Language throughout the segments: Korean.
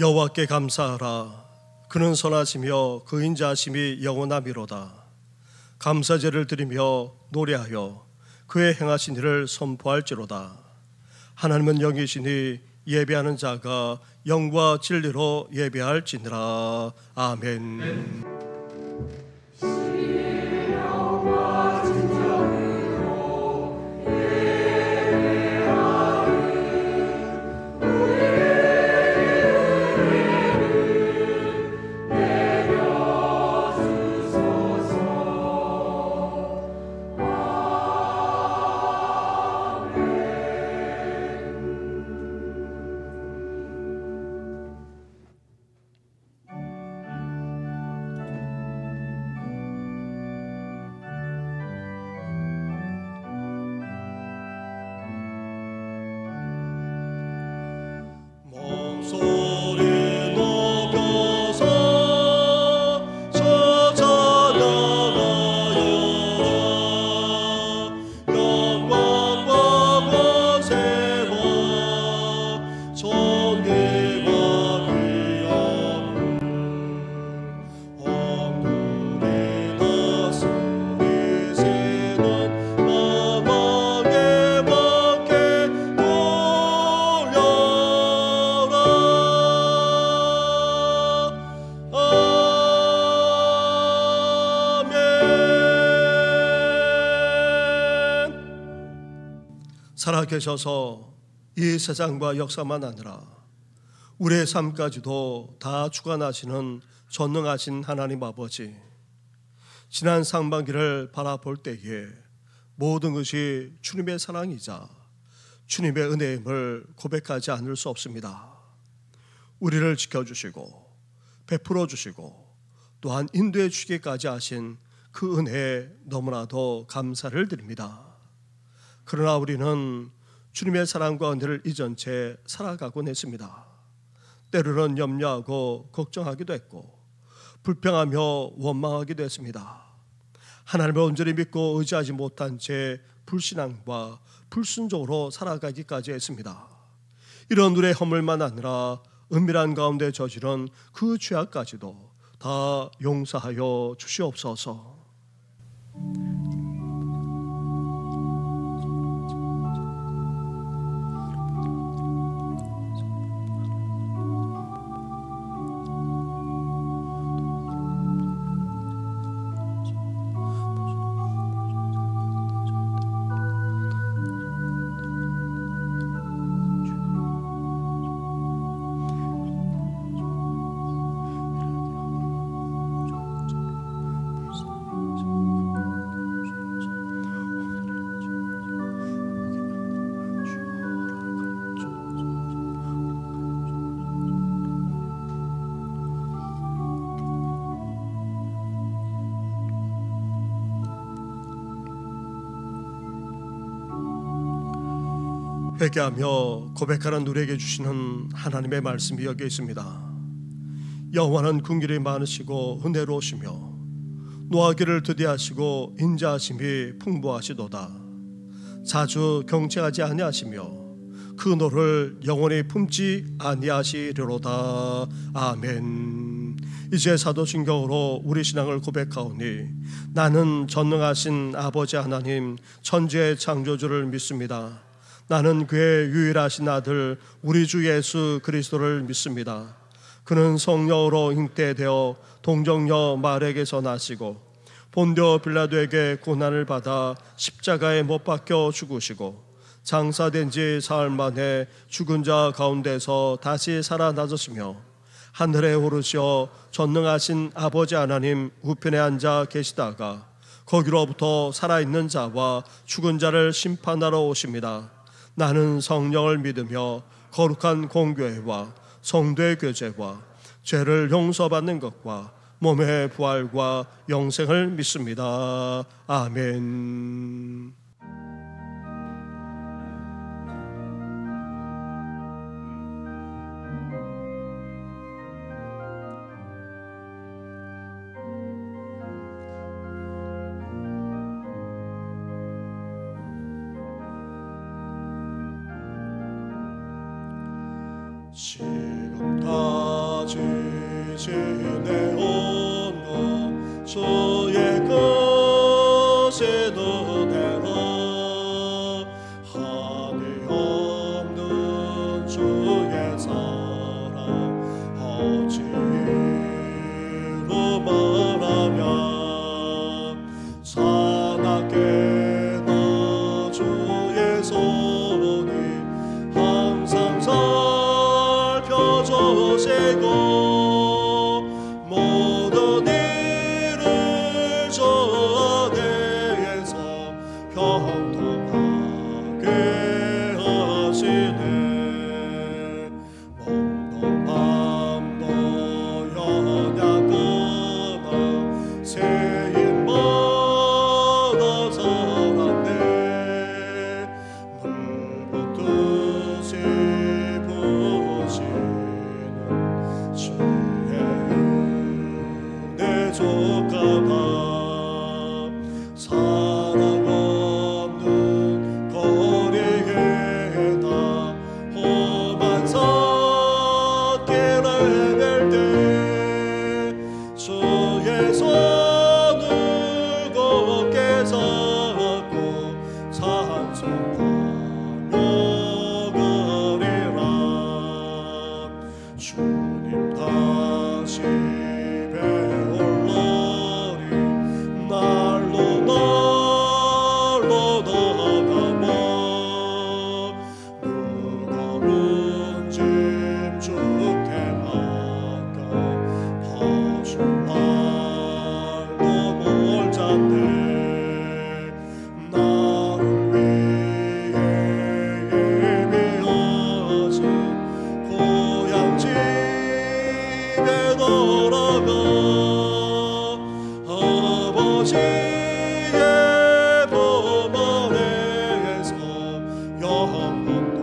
여호와께 감사하라. 그는 선하시며 그 인자하심이 영원하미로다. 감사제를 드리며 노래하여 그의 행하신 일을 선포할지로다. 하나님은 영이시니 예배하는 자가 영과 진리로 예배할지니라. 아멘. 살아계셔서 이 세상과 역사만 아니라 우리의 삶까지도 다 주관하시는 전능하신 하나님 아버지, 지난 상반기를 바라볼 때에 모든 것이 주님의 사랑이자 주님의 은혜임을 고백하지 않을 수 없습니다. 우리를 지켜주시고 베풀어 주시고 또한 인도해 주기까지 하신 그 은혜에 너무나도 감사를 드립니다. 그러나 우리는 주님의 사랑과 은혜를 잊은 채 살아가곤 했습니다. 때로는 염려하고 걱정하기도 했고 불평하며 원망하기도 했습니다. 하나님을 온전히 믿고 의지하지 못한 채 불신앙과 불순종으로 살아가기까지 했습니다. 이런 우리의 허물만 아니라 은밀한 가운데 저지른 그 죄악까지도 다 용서하여 주시옵소서. 회개하며 고백하는 우리에게 주시는 하나님의 말씀이 여기 있습니다. 여호와는 긍휼이 많으시고 은혜로우시며 노하기를 더디하시고 인자하심이 풍부하시도다. 자주 경채하지 아니하시며 그 노를 영원히 품지 아니하시리로다. 아멘. 이제 사도신경으로 우리 신앙을 고백하오니 나는 전능하신 아버지 하나님 천지의 창조주를 믿습니다. 나는 그의 유일하신 아들 우리 주 예수 그리스도를 믿습니다. 그는 성령으로 잉태되어 동정녀 마리아에게서 나시고 본디오 빌라도에게 고난을 받아 십자가에 못 박혀 죽으시고 장사된 지 사흘 만에 죽은 자 가운데서 다시 살아나셨으며 하늘에 오르시어 전능하신 아버지 하나님 우편에 앉아 계시다가 거기로부터 살아있는 자와 죽은 자를 심판하러 오십니다. 나는 성령을 믿으며 거룩한 공교회와 성도의 교제와 죄를 용서받는 것과 몸의 부활과 영생을 믿습니다. 아멘. 지금 다 지내온 주의 것이 눈에라 한이 없는 주의 사랑 어찌로 말하면 사납게 나 주의 손이 항상 살펴주시고 모든 일을 저 내에서 평통하게 하시네 몸도 맘도 연약하나 세인마다 살았네 물붓듯이 부으시는 주의 은혜 족하다 사랑 없는 거리에 다 험한 산길을 헤맬 때 주의 손을 곱게 잡고 찬송하며 가리라 주님 다시 배올라리 날로 나가며 무거운 짐 주께 맡겨 다시 날로 몰잔데 나를 위해 예비하신 고향 집에 돌아가 아버지의 품 아래에서 영원토록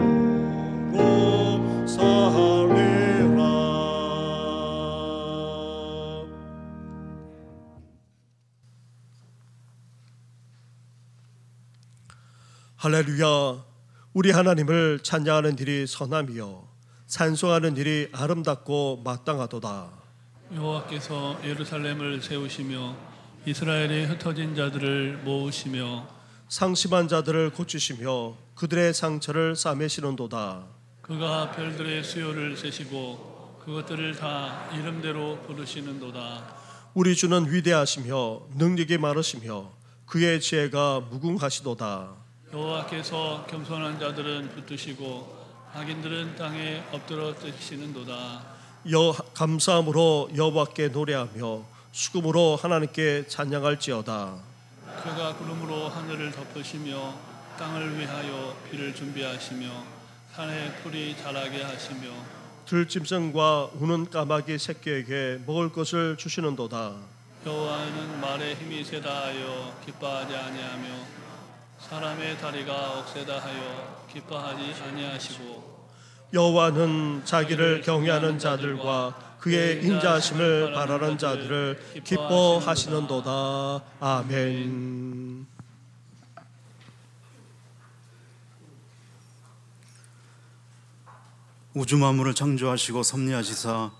살리라. 할렐루야. 우리 하나님을 찬양하는 일이 선함이요 찬송하는 일이 아름답고 마땅하도다. 여호와께서 예루살렘을 세우시며 이스라엘의 흩어진 자들을 모으시며 상심한 자들을 고치시며 그들의 상처를 싸매시는도다. 그가 별들의 수요를 세시고 그것들을 다 이름대로 부르시는도다. 우리 주는 위대하시며 능력이 많으시며 그의 지혜가 무궁하시도다. 여호와께서 겸손한 자들은 붙드시고 악인들은 땅에 엎드려 뜨시는도다. 감사함으로 여호와께 노래하며 수금으로 하나님께 찬양할지어다. 그가 구름으로 하늘을 덮으시며 땅을 위하여 비를 준비하시며 산에 풀이 자라게 하시며 들짐승과 우는 까마귀 새끼에게 먹을 것을 주시는도다. 여호와는 말에 힘이 세다 하여 기뻐하지 아니하며 사람의 다리가 억세다 하여 기뻐하지 아니하시고 여호와는 자기를 경외하는 자들과 그의 인자하심을 바라는 자들을 기뻐하시는도다. 아멘. 우주 만물을 창조하시고 섭리하시사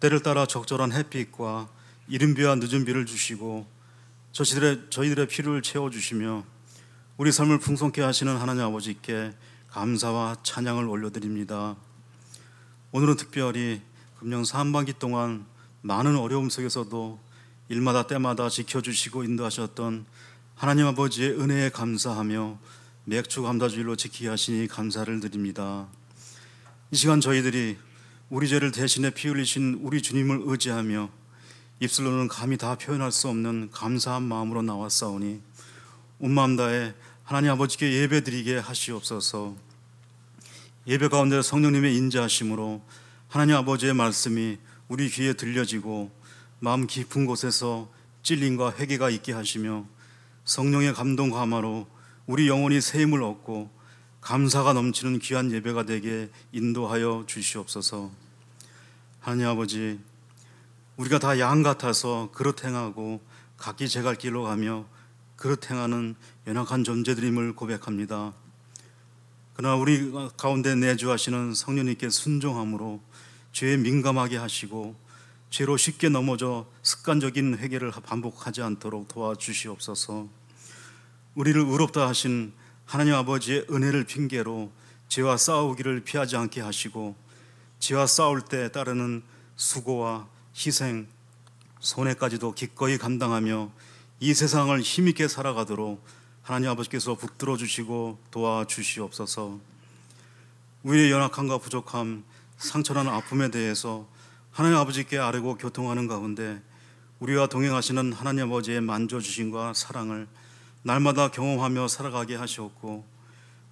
때를 따라 적절한 햇빛과 이른 비와 늦은 비를 주시고 저희들의 필요를 채워주시며 우리 삶을 풍성케 하시는 하나님 아버지께 감사와 찬양을 올려드립니다. 오늘은 특별히 금년 상반기 동안 많은 어려움 속에서도 일마다 때마다 지켜주시고 인도하셨던 하나님 아버지의 은혜에 감사하며 맥주 감사주일로 지키게 하시니 감사를 드립니다. 이 시간 저희들이 우리 죄를 대신해 피 흘리신 우리 주님을 의지하며 입술로는 감히 다 표현할 수 없는 감사한 마음으로 나왔사오니 온 마음 다해 하나님 아버지께 예배드리게 하시옵소서. 예배 가운데 성령님의 인자하심으로 하나님 아버지의 말씀이 우리 귀에 들려지고 마음 깊은 곳에서 찔림과 회개가 있게 하시며 성령의 감동 감화로 우리 영혼이 새 힘을 얻고 감사가 넘치는 귀한 예배가 되게 인도하여 주시옵소서. 하나님 아버지, 우리가 다 양 같아서 그릇 행하고 각기 제갈 길로 가며 그릇 행하는 연약한 존재들임을 고백합니다. 그러나 우리 가운데 내주하시는 성령님께 순종함으로 죄에 민감하게 하시고 죄로 쉽게 넘어져 습관적인 회개를 반복하지 않도록 도와주시옵소서. 우리를 의롭다 하신 하나님 아버지의 은혜를 핑계로 죄와 싸우기를 피하지 않게 하시고 죄와 싸울 때 따르는 수고와 희생, 손해까지도 기꺼이 감당하며 이 세상을 힘있게 살아가도록 하나님 아버지께서 붙들어 주시고 도와주시옵소서. 우리의 연약함과 부족함, 상처나 아픔에 대해서 하나님 아버지께 아뢰고 교통하는 가운데 우리와 동행하시는 하나님 아버지의 만져주심과 사랑을 날마다 경험하며 살아가게 하시옵고,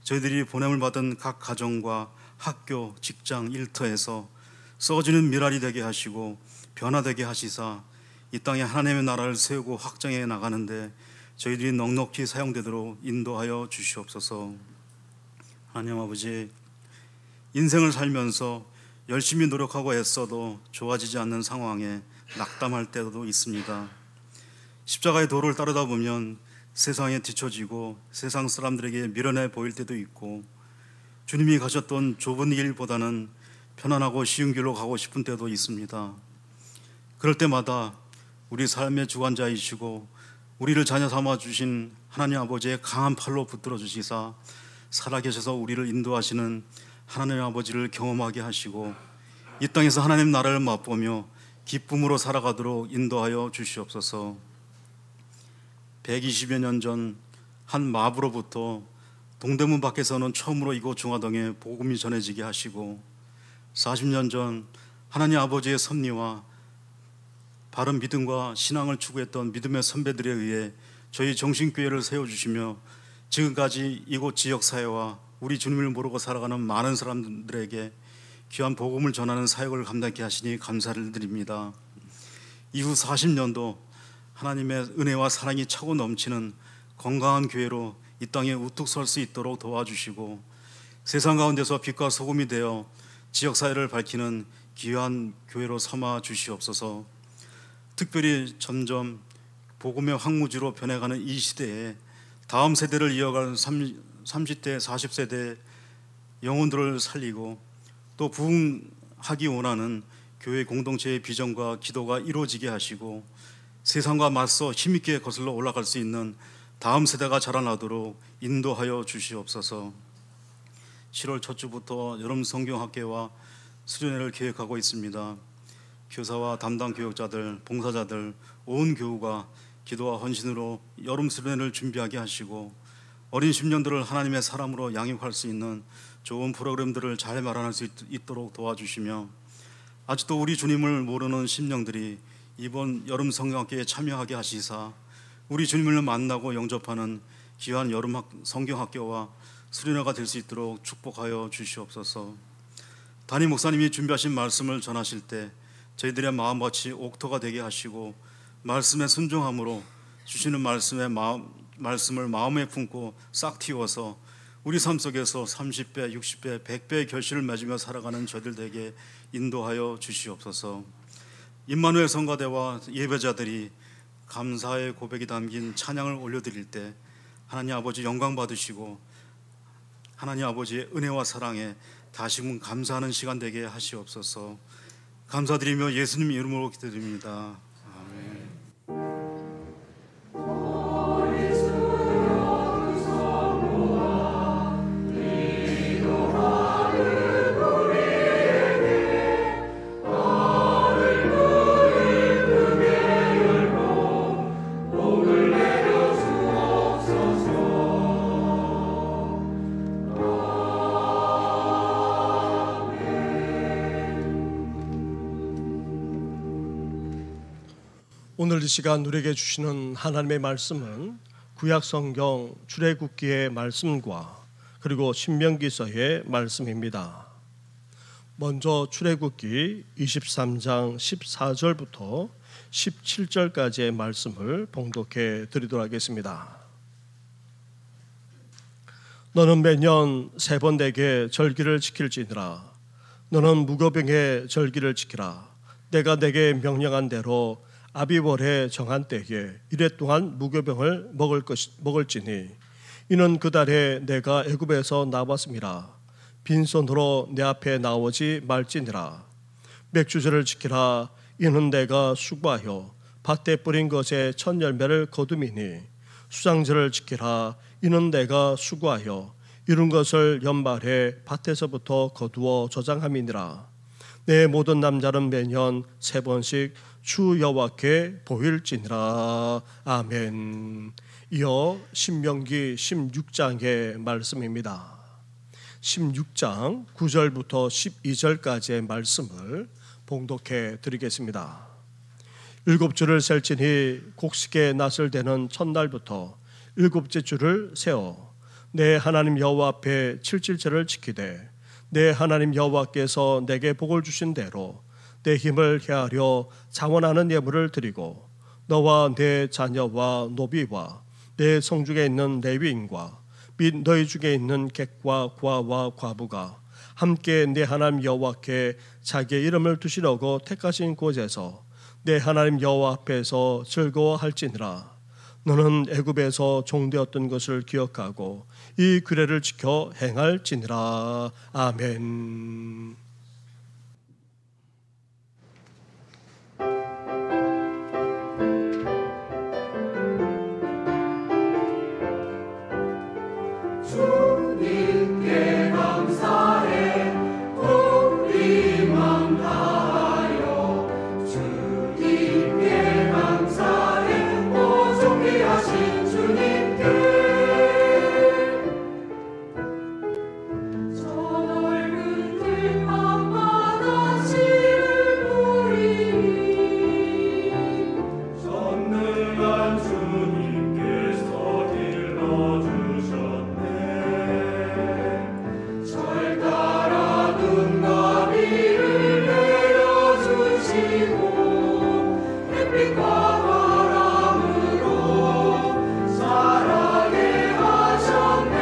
저희들이 보냄을 받은 각 가정과 학교, 직장, 일터에서 썩어지는 미랄이 되게 하시고 변화되게 하시사 이 땅에 하나님의 나라를 세우고 확장해 나가는데 저희들이 넉넉히 사용되도록 인도하여 주시옵소서. 하나님 아버지, 인생을 살면서 열심히 노력하고 애써도 좋아지지 않는 상황에 낙담할 때도 있습니다. 십자가의 도를 따르다 보면 세상에 뒤처지고 세상 사람들에게 미련해 보일 때도 있고, 주님이 가셨던 좁은 길보다는 편안하고 쉬운 길로 가고 싶은 때도 있습니다. 그럴 때마다 우리 삶의 주관자이시고 우리를 자녀 삼아 주신 하나님 아버지의 강한 팔로 붙들어 주시사 살아계셔서 우리를 인도하시는 하나님 아버지를 경험하게 하시고 이 땅에서 하나님 나라를 맛보며 기쁨으로 살아가도록 인도하여 주시옵소서. 120여 년 전 한 마부로부터 동대문 밖에서는 처음으로 이곳 중화동에 복음이 전해지게 하시고, 40년 전 하나님 아버지의 섭리와 바른 믿음과 신앙을 추구했던 믿음의 선배들에 의해 저희 정신교회를 세워주시며 지금까지 이곳 지역사회와 우리 주님을 모르고 살아가는 많은 사람들에게 귀한 복음을 전하는 사역을 감당케 하시니 감사를 드립니다. 이후 40년도 하나님의 은혜와 사랑이 차고 넘치는 건강한 교회로 이 땅에 우뚝 설 수 있도록 도와주시고, 세상 가운데서 빛과 소금이 되어 지역사회를 밝히는 귀한 교회로 삼아 주시옵소서. 특별히 점점 복음의 황무지로 변해가는 이 시대에 다음 세대를 이어갈 30대, 40세대 영혼들을 살리고 또 부흥하기 원하는 교회 공동체의 비전과 기도가 이루어지게 하시고, 세상과 맞서 힘있게 거슬러 올라갈 수 있는 다음 세대가 자라나도록 인도하여 주시옵소서. 7월 첫 주부터 여름 성경학회와 수련회를 계획하고 있습니다. 교사와 담당 교육자들, 봉사자들, 온 교우가 기도와 헌신으로 여름 수련회를 준비하게 하시고, 어린 심령들을 하나님의 사람으로 양육할 수 있는 좋은 프로그램들을 잘 마련할 수 있도록 도와주시며, 아직도 우리 주님을 모르는 심령들이 이번 여름 성경학회에 참여하게 하시사 우리 주님을 만나고 영접하는 귀한 여름 성경학교와 수련회가 될 수 있도록 축복하여 주시옵소서. 담임 목사님이 준비하신 말씀을 전하실 때 저희들의 마음같이 옥토가 되게 하시고, 말씀에 순종함으로 주시는 말씀을 마음에 품고 싹 틔워서 우리 삶 속에서 30배, 60배, 100배의 결실을 맺으며 살아가는 저희들 되게 인도하여 주시옵소서. 임마누엘 성가대와 예배자들이 감사의 고백이 담긴 찬양을 올려드릴 때 하나님 아버지 영광 받으시고 하나님 아버지의 은혜와 사랑에 다시금 감사하는 시간 되게 하시옵소서. 감사드리며 예수님 이름으로 기도드립니다. 아멘. 오늘 이 시간 우리에게 주시는 하나님의 말씀은 구약성경 출애굽기의 말씀과 그리고 신명기서의 말씀입니다. 먼저 출애굽기 23장 14절부터 17절까지의 말씀을 봉독해 드리도록 하겠습니다. 너는 매년 3번 내게 절기를 지킬지니라. 너는 무교병의 절기를 지키라. 내가 내게 명령한 대로 아비월에 정한 때에 이래 동안 무교병을 먹을지니 이는 그 달에 내가 애굽에서 나왔음이라. 빈손으로 내 앞에 나오지 말지니라. 맥주절을 지키라. 이는 내가 수고하여 밭에 뿌린 것에 첫 열매를 거둠이니 수장절을 지키라. 이는 내가 수고하여 이룬 것을 연말에 밭에서부터 거두어 저장함이니라. 내 모든 남자는 매년 3번씩 주 여호와께 보일지니라. 아멘. 이어 신명기 16장의 말씀입니다. 16장 9절부터 12절까지의 말씀을 봉독해 드리겠습니다. 7주를 셀지니 곡식의 낫을 대는 첫날부터 7째 주를 세워 내 하나님 여호와 앞에 7질째를 지키되 내 하나님 여호와께서 내게 복을 주신 대로 내 힘을 헤아려 자원하는 예물을 드리고 너와 내 자녀와 노비와 내 성중에 있는 레위인과 및 너희 중에 있는 객과 과와 과부가 함께 내 하나님 여호와께 자기의 이름을 두시려고 택하신 곳에서 내 하나님 여호와 앞에서 즐거워할지니라. 너는 애굽에서 종되었던 것을 기억하고 이 규례를 지켜 행할지니라. 아멘. 주님께 감사해 우리 맘 다하여 주님께 감사해 오종기 하신 주님께 저 넓은 들판마다 씨를 뿌리니 전능한 주님께서 길러주셨네. 절 따라 눈과 비를 내려주시고 햇빛과 바람으로 자라게 하셨네.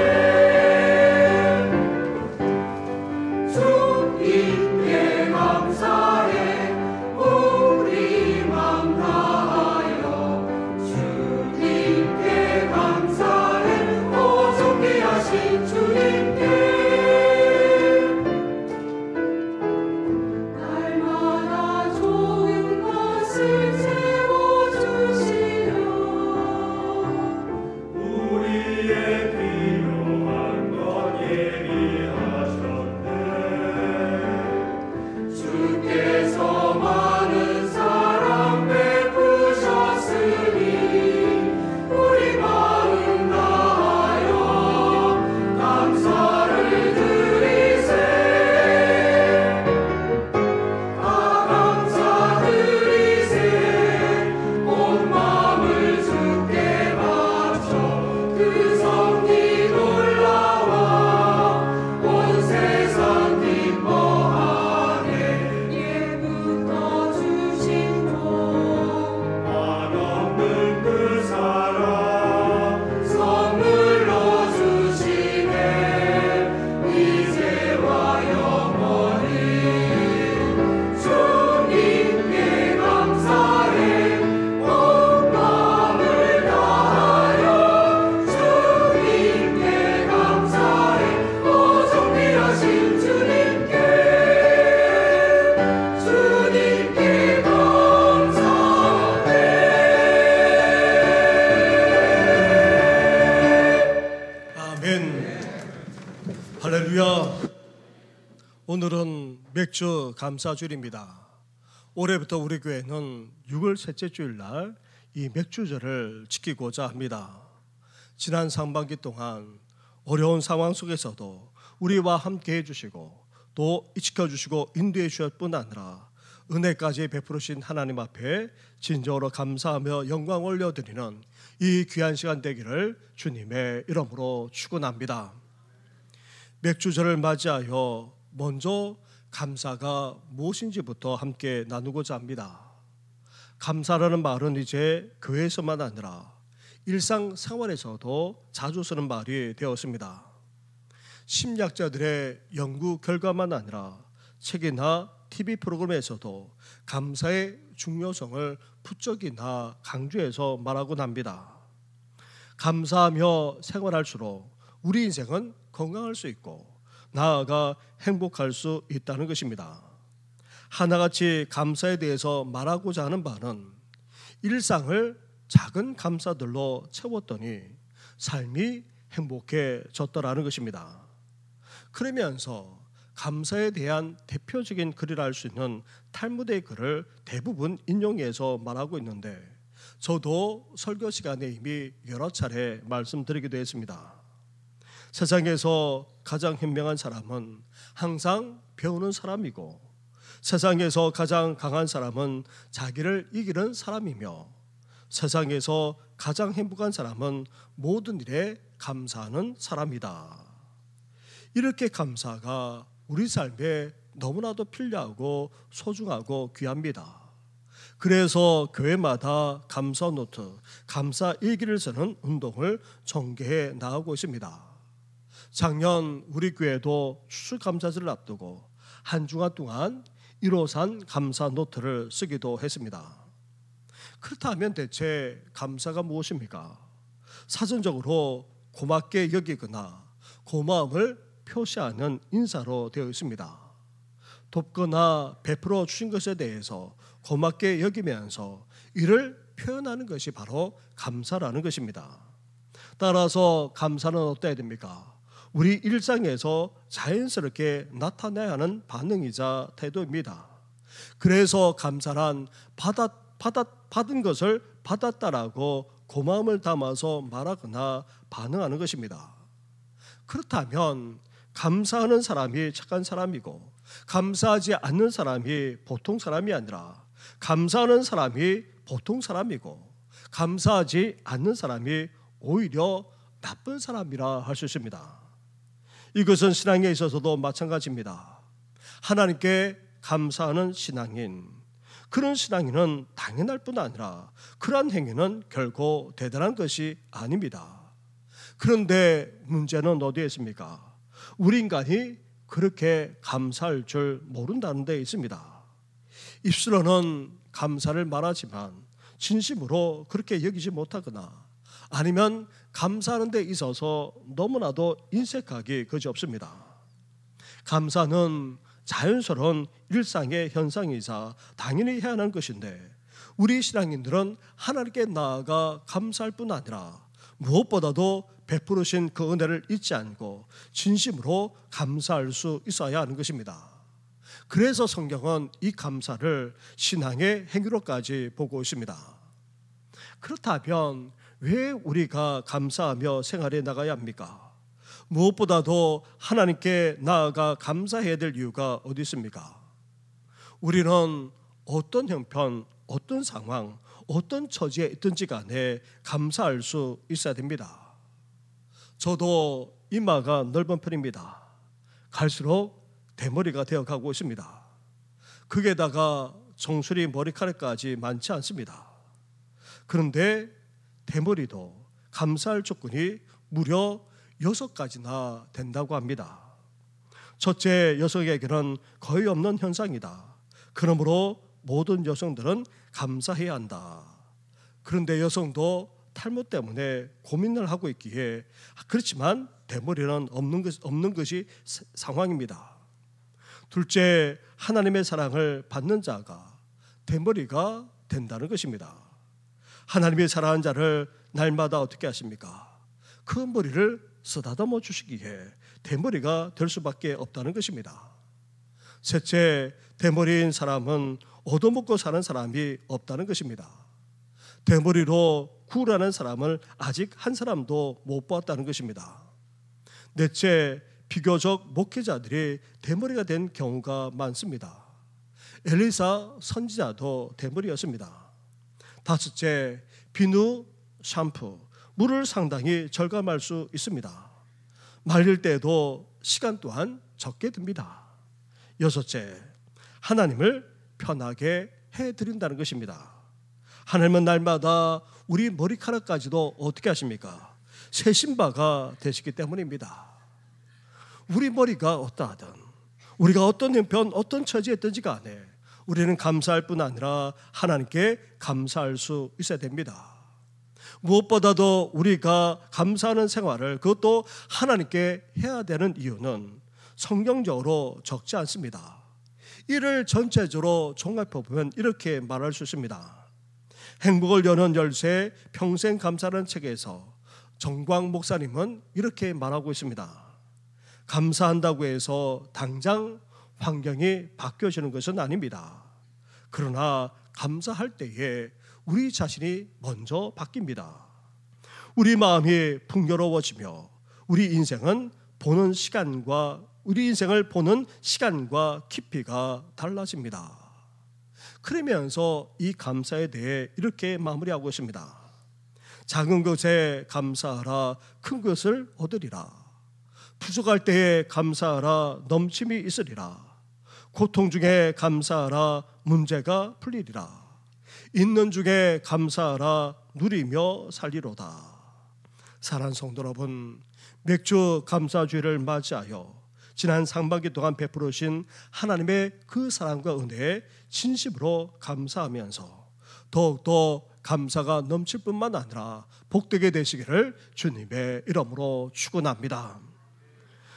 주님께 감사해 우리 맘 다하여 주님께 감사해 오종기 하신 주님께 날마다 좋은 것을 채워주시며 우리의 필요한 것 예비하셨네. 주께서 많은 사랑 베푸셨으니 우리 마음 다하여 감사를 드리세. 다 감사드리세. 온 마음을 주께 바쳐 그 섭리 놀라와 온 세상 기뻐하네. 예부터 주신 복 한없는 그 사랑 선물로 주시네. 이제와 영원히 주님께 감사해 온 마음을 다하여 주님께 감사해 오종기 하신 주님께 감사해. 아멘. 할렐루야. 오늘은 맥주 감사주일입니다. 올해부터 우리 교회는 6월 셋째 주일날 이 맥주절을 지키고자 합니다. 지난 상반기 동안 어려운 상황 속에서도 우리와 함께 해주시고 또 지켜주시고 인도해 주실 뿐 아니라 은혜까지 베푸신 하나님 앞에 진정으로 감사하며 영광 올려드리는 이 귀한 시간 되기를 주님의 이름으로 축원합니다. 맥주절을 맞이하여 먼저 감사가 무엇인지부터 함께 나누고자 합니다. 감사라는 말은 이제 교회에서만 아니라 일상생활에서도 자주 쓰는 말이 되었습니다. 심리학자들의 연구 결과만 아니라 책이나 TV 프로그램에서도 감사의 중요성을 부쩍이나 강조해서 말하곤 합니다. 감사하며 생활할수록 우리 인생은 건강할 수 있고 나아가 행복할 수 있다는 것입니다. 하나같이 감사에 대해서 말하고자 하는 바는 일상을 작은 감사들로 채웠더니 삶이 행복해졌더라는 것입니다. 그러면서 감사에 대한 대표적인 글이라 할 수 있는 탈무드의 글을 대부분 인용해서 말하고 있는데, 저도 설교 시간에 이미 여러 차례 말씀드리기도 했습니다. 세상에서 가장 현명한 사람은 항상 배우는 사람이고, 세상에서 가장 강한 사람은 자기를 이기는 사람이며, 세상에서 가장 행복한 사람은 모든 일에 감사하는 사람이다. 이렇게 감사가 우리 삶에 너무나도 필요하고 소중하고 귀합니다. 그래서 교회마다 감사 노트, 감사 일기를 쓰는 운동을 전개해 나가고 있습니다. 작년 우리 교회도 추수감사절을 앞두고 한 주간 동안 1호산 감사 노트를 쓰기도 했습니다. 그렇다면 대체 감사가 무엇입니까? 사전적으로 고맙게 여기거나 고마움을 표시하는 인사로 되어 있습니다. 돕거나 베풀어 주신 것에 대해서 고맙게 여기면서 이를 표현하는 것이 바로 감사라는 것입니다. 따라서 감사는 어때야 됩니까? 우리 일상에서 자연스럽게 나타나야 하는 반응이자 태도입니다. 그래서 감사란 받은 것을 받았다라고 고마움을 담아서 말하거나 반응하는 것입니다. 그렇다면 감사하는 사람이 착한 사람이고, 감사하지 않는 사람이 보통 사람이 아니라 감사하는 사람이 보통 사람이고, 감사하지 않는 사람이 오히려 나쁜 사람이라 할 수 있습니다. 이것은 신앙에 있어서도 마찬가지입니다. 하나님께 감사하는 신앙인, 그런 신앙인은 당연할 뿐 아니라 그러한 행위는 결코 대단한 것이 아닙니다. 그런데 문제는 어디에 있습니까? 우리 인간이 그렇게 감사할 줄 모른다는 데 있습니다. 입술로는 감사를 말하지만 진심으로 그렇게 여기지 못하거나, 아니면 감사하는 데 있어서 너무나도 인색하기 그지없습니다. 감사는 자연스러운 일상의 현상이자 당연히 해야 하는 것인데, 우리 신앙인들은 하나님께 나아가 감사할 뿐 아니라 무엇보다도 베푸르신 그 은혜를 잊지 않고 진심으로 감사할 수 있어야 하는 것입니다. 그래서 성경은 이 감사를 신앙의 행위로까지 보고 있습니다. 그렇다면 왜 우리가 감사하며 생활해 나가야 합니까? 무엇보다도 하나님께 나아가 감사해야 될 이유가 어디 있습니까? 우리는 어떤 형편, 어떤 상황, 어떤 처지에 있든지 간에 감사할 수 있어야 됩니다. 저도 이마가 넓은 편입니다. 갈수록 대머리가 되어가고 있습니다. 거기에다가 정수리 머리카락까지 많지 않습니다. 그런데 대머리도 감사할 조건이 무려 6가지나 된다고 합니다. 첫째, 여성에게는 거의 없는 현상이다. 그러므로 모든 여성들은 감사해야 한다. 그런데 여성도 탈모 때문에 고민을 하고 있기에 그렇지만 대머리는 없는 것이 상황입니다. 둘째, 하나님의 사랑을 받는 자가 대머리가 된다는 것입니다. 하나님의 사랑하는 자를 날마다 어떻게 하십니까? 그 머리를 쓰다듬어 주시기에 대머리가 될 수밖에 없다는 것입니다. 셋째, 대머리인 사람은 얻어먹고 사는 사람이 없다는 것입니다. 대머리로 구라는 사람을 아직 한 사람도 못 보았다는 것입니다. 넷째, 비교적 목회자들이 대머리가 된 경우가 많습니다. 엘리사 선지자도 대머리였습니다. 다섯째, 비누, 샴푸, 물을 상당히 절감할 수 있습니다. 말릴 때에도 시간 또한 적게 듭니다. 여섯째, 하나님을 편하게 해드린다는 것입니다. 하나님은 날마다 우리 머리카락까지도 어떻게 하십니까? 세신 바가 되시기 때문입니다. 우리 머리가 어떠하든, 우리가 어떤 형편, 어떤 처지에 있든지 간에 우리는 감사할 뿐 아니라 하나님께 감사할 수 있어야 됩니다. 무엇보다도 우리가 감사하는 생활을, 그것도 하나님께 해야 되는 이유는 성경적으로 적지 않습니다. 이를 전체적으로 종합해 보면 이렇게 말할 수 있습니다. 행복을 여는 열쇠 평생 감사라는 책에서 정광 목사님은 이렇게 말하고 있습니다. 감사한다고 해서 당장 환경이 바뀌어지는 것은 아닙니다. 그러나 감사할 때에 우리 자신이 먼저 바뀝니다. 우리 마음이 풍요로워지며 우리 인생을 보는 시간과 깊이가 달라집니다. 그러면서 이 감사에 대해 이렇게 마무리하고 있습니다. 작은 것에 감사하라, 큰 것을 얻으리라. 부족할 때에 감사하라, 넘침이 있으리라. 고통 중에 감사하라, 문제가 풀리리라. 있는 중에 감사하라, 누리며 살리로다. 사랑하는 성도 여러분, 맥주 감사주일을 맞이하여 지난 상반기 동안 베풀으신 하나님의 그 사랑과 은혜에 진심으로 감사하면서 더욱더 감사가 넘칠 뿐만 아니라 복되게 되시기를 주님의 이름으로 축원합니다.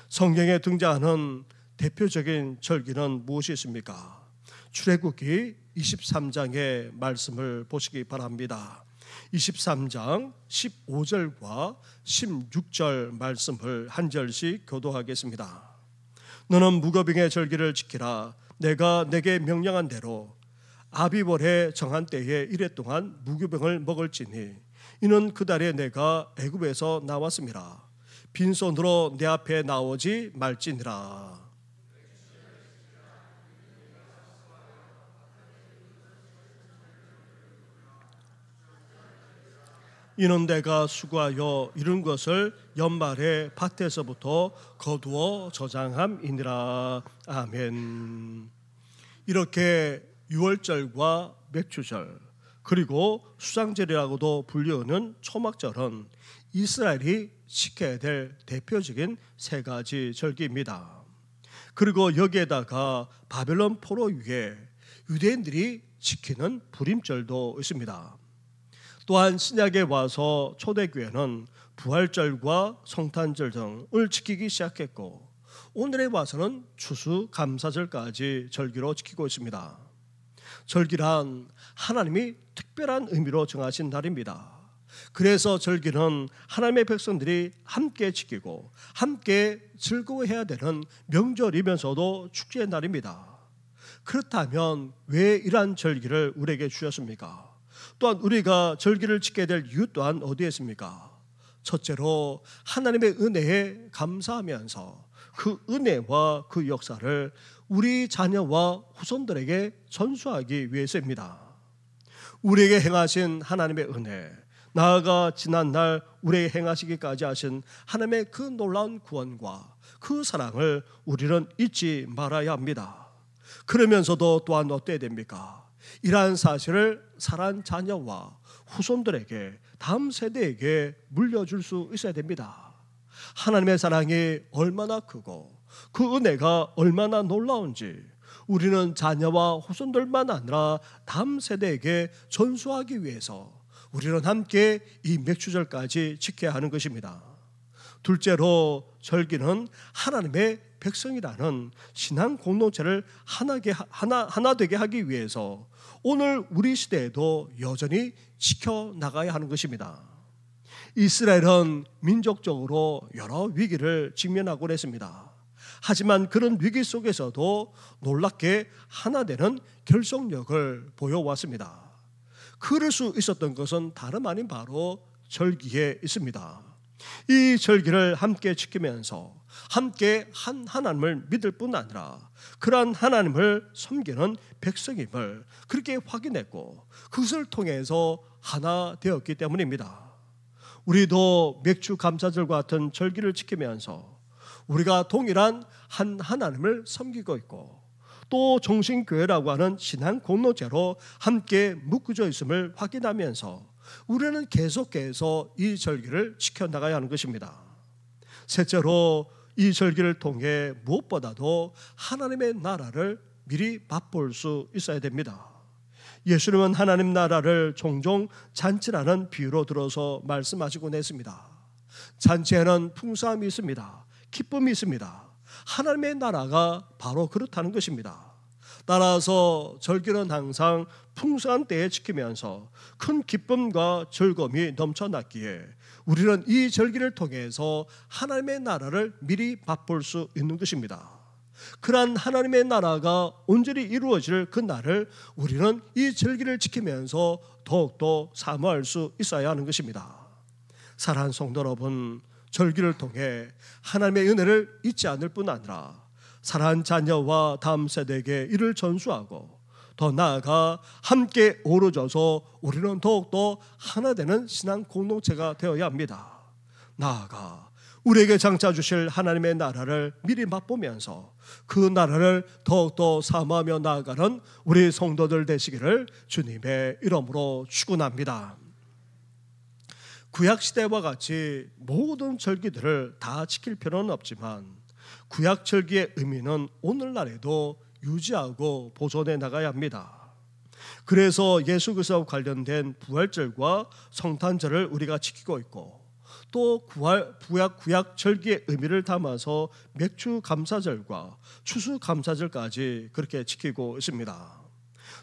성경에 등장하는 대표적인 절기는 무엇이 있습니까? 출애굽기 23장의 말씀을 보시기 바랍니다. 23장 15절과 16절 말씀을 한 절씩 교도하겠습니다. 너는 무교병의 절기를 지키라. 내가 내게 명령한 대로 아비월에 정한 때에 이래 동안 무교병을 먹을지니 이는 그 달에 내가 애굽에서 나왔음이라. 빈손으로 내 앞에 나오지 말지니라. 이는 내가 수고하여 이룬 것을 연말에 밭에서부터 거두어 저장함이니라. 아멘. 이렇게 유월절과 맥주절 그리고 수장절이라고도 불리우는 초막절은 이스라엘이 지켜야 될 대표적인 세 가지 절기입니다. 그리고 여기에다가 바벨론 포로 위에 유대인들이 지키는 불임절도 있습니다. 또한 신약에 와서 초대교회는 부활절과 성탄절 등을 지키기 시작했고 오늘에 와서는 추수감사절까지 절기로 지키고 있습니다. 절기란 하나님이 특별한 의미로 정하신 날입니다. 그래서 절기는 하나님의 백성들이 함께 지키고 함께 즐거워해야 되는 명절이면서도 축제의 날입니다. 그렇다면 왜 이러한 절기를 우리에게 주셨습니까? 또한 우리가 절기를 지켜야 될 이유 또한 어디에 있습니까? 첫째로 하나님의 은혜에 감사하면서 그 은혜와 그 역사를 우리 자녀와 후손들에게 전수하기 위해서입니다. 우리에게 행하신 하나님의 은혜, 나아가 지난날 우리에게 행하시기까지 하신 하나님의 그 놀라운 구원과 그 사랑을 우리는 잊지 말아야 합니다. 그러면서도 또한 어때야 됩니까? 이러한 사실을 사랑하는 자녀와 후손들에게, 다음 세대에게 물려줄 수 있어야 됩니다. 하나님의 사랑이 얼마나 크고 그 은혜가 얼마나 놀라운지 우리는 자녀와 후손들만 아니라 다음 세대에게 전수하기 위해서 우리는 함께 이 맥주절까지 지켜야 하는 것입니다. 둘째로 절기는 하나님의 백성이라는 신앙 공동체를 하나 되게 하기 위해서 오늘 우리 시대에도 여전히 지켜나가야 하는 것입니다. 이스라엘은 민족적으로 여러 위기를 직면하곤 했습니다. 하지만 그런 위기 속에서도 놀랍게 하나 되는 결속력을 보여왔습니다. 그럴 수 있었던 것은 다름 아닌 바로 절기에 있습니다. 이 절기를 함께 지키면서 함께 한 하나님을 믿을 뿐 아니라 그러한 하나님을 섬기는 백성임을 그렇게 확인했고 그것을 통해서 하나 되었기 때문입니다. 우리도 맥주 감사절과 같은 절기를 지키면서 우리가 동일한 한 하나님을 섬기고 있고 또 정신교회라고 하는 신앙 공동체로 함께 묶어져 있음을 확인하면서 우리는 계속해서 이 절기를 지켜나가야 하는 것입니다. 셋째로 이 절기를 통해 무엇보다도 하나님의 나라를 미리 맛볼 수 있어야 됩니다. 예수님은 하나님 나라를 종종 잔치라는 비유로 들어서 말씀하시곤 했습니다. 잔치에는 풍성함이 있습니다. 기쁨이 있습니다. 하나님의 나라가 바로 그렇다는 것입니다. 따라서 절기는 항상 풍성한 때에 지키면서 큰 기쁨과 즐거움이 넘쳐났기에 우리는 이 절기를 통해서 하나님의 나라를 미리 맛볼 수 있는 것입니다. 그러한 하나님의 나라가 온전히 이루어질 그 날을 우리는 이 절기를 지키면서 더욱더 사모할 수 있어야 하는 것입니다. 사랑하는 성도 여러분, 절기를 통해 하나님의 은혜를 잊지 않을 뿐 아니라 사랑하는 자녀와 다음 세대에게 이를 전수하고 더 나아가 함께 어우러져서 우리는 더욱더 하나 되는 신앙 공동체가 되어야 합니다. 나아가 우리에게 장차 주실 하나님의 나라를 미리 맛보면서 그 나라를 더욱더 사모하며 나아가는 우리 성도들 되시기를 주님의 이름으로 축원합니다. 구약시대와 같이 모든 절기들을 다 지킬 필요는 없지만 구약 절기의 의미는 오늘날에도 유지하고 보존해 나가야 합니다. 그래서 예수 그리스도와 관련된 부활절과 성탄절을 우리가 지키고 있고 또 구약 절기의 의미를 담아서 맥주 감사절과 추수 감사절까지 그렇게 지키고 있습니다.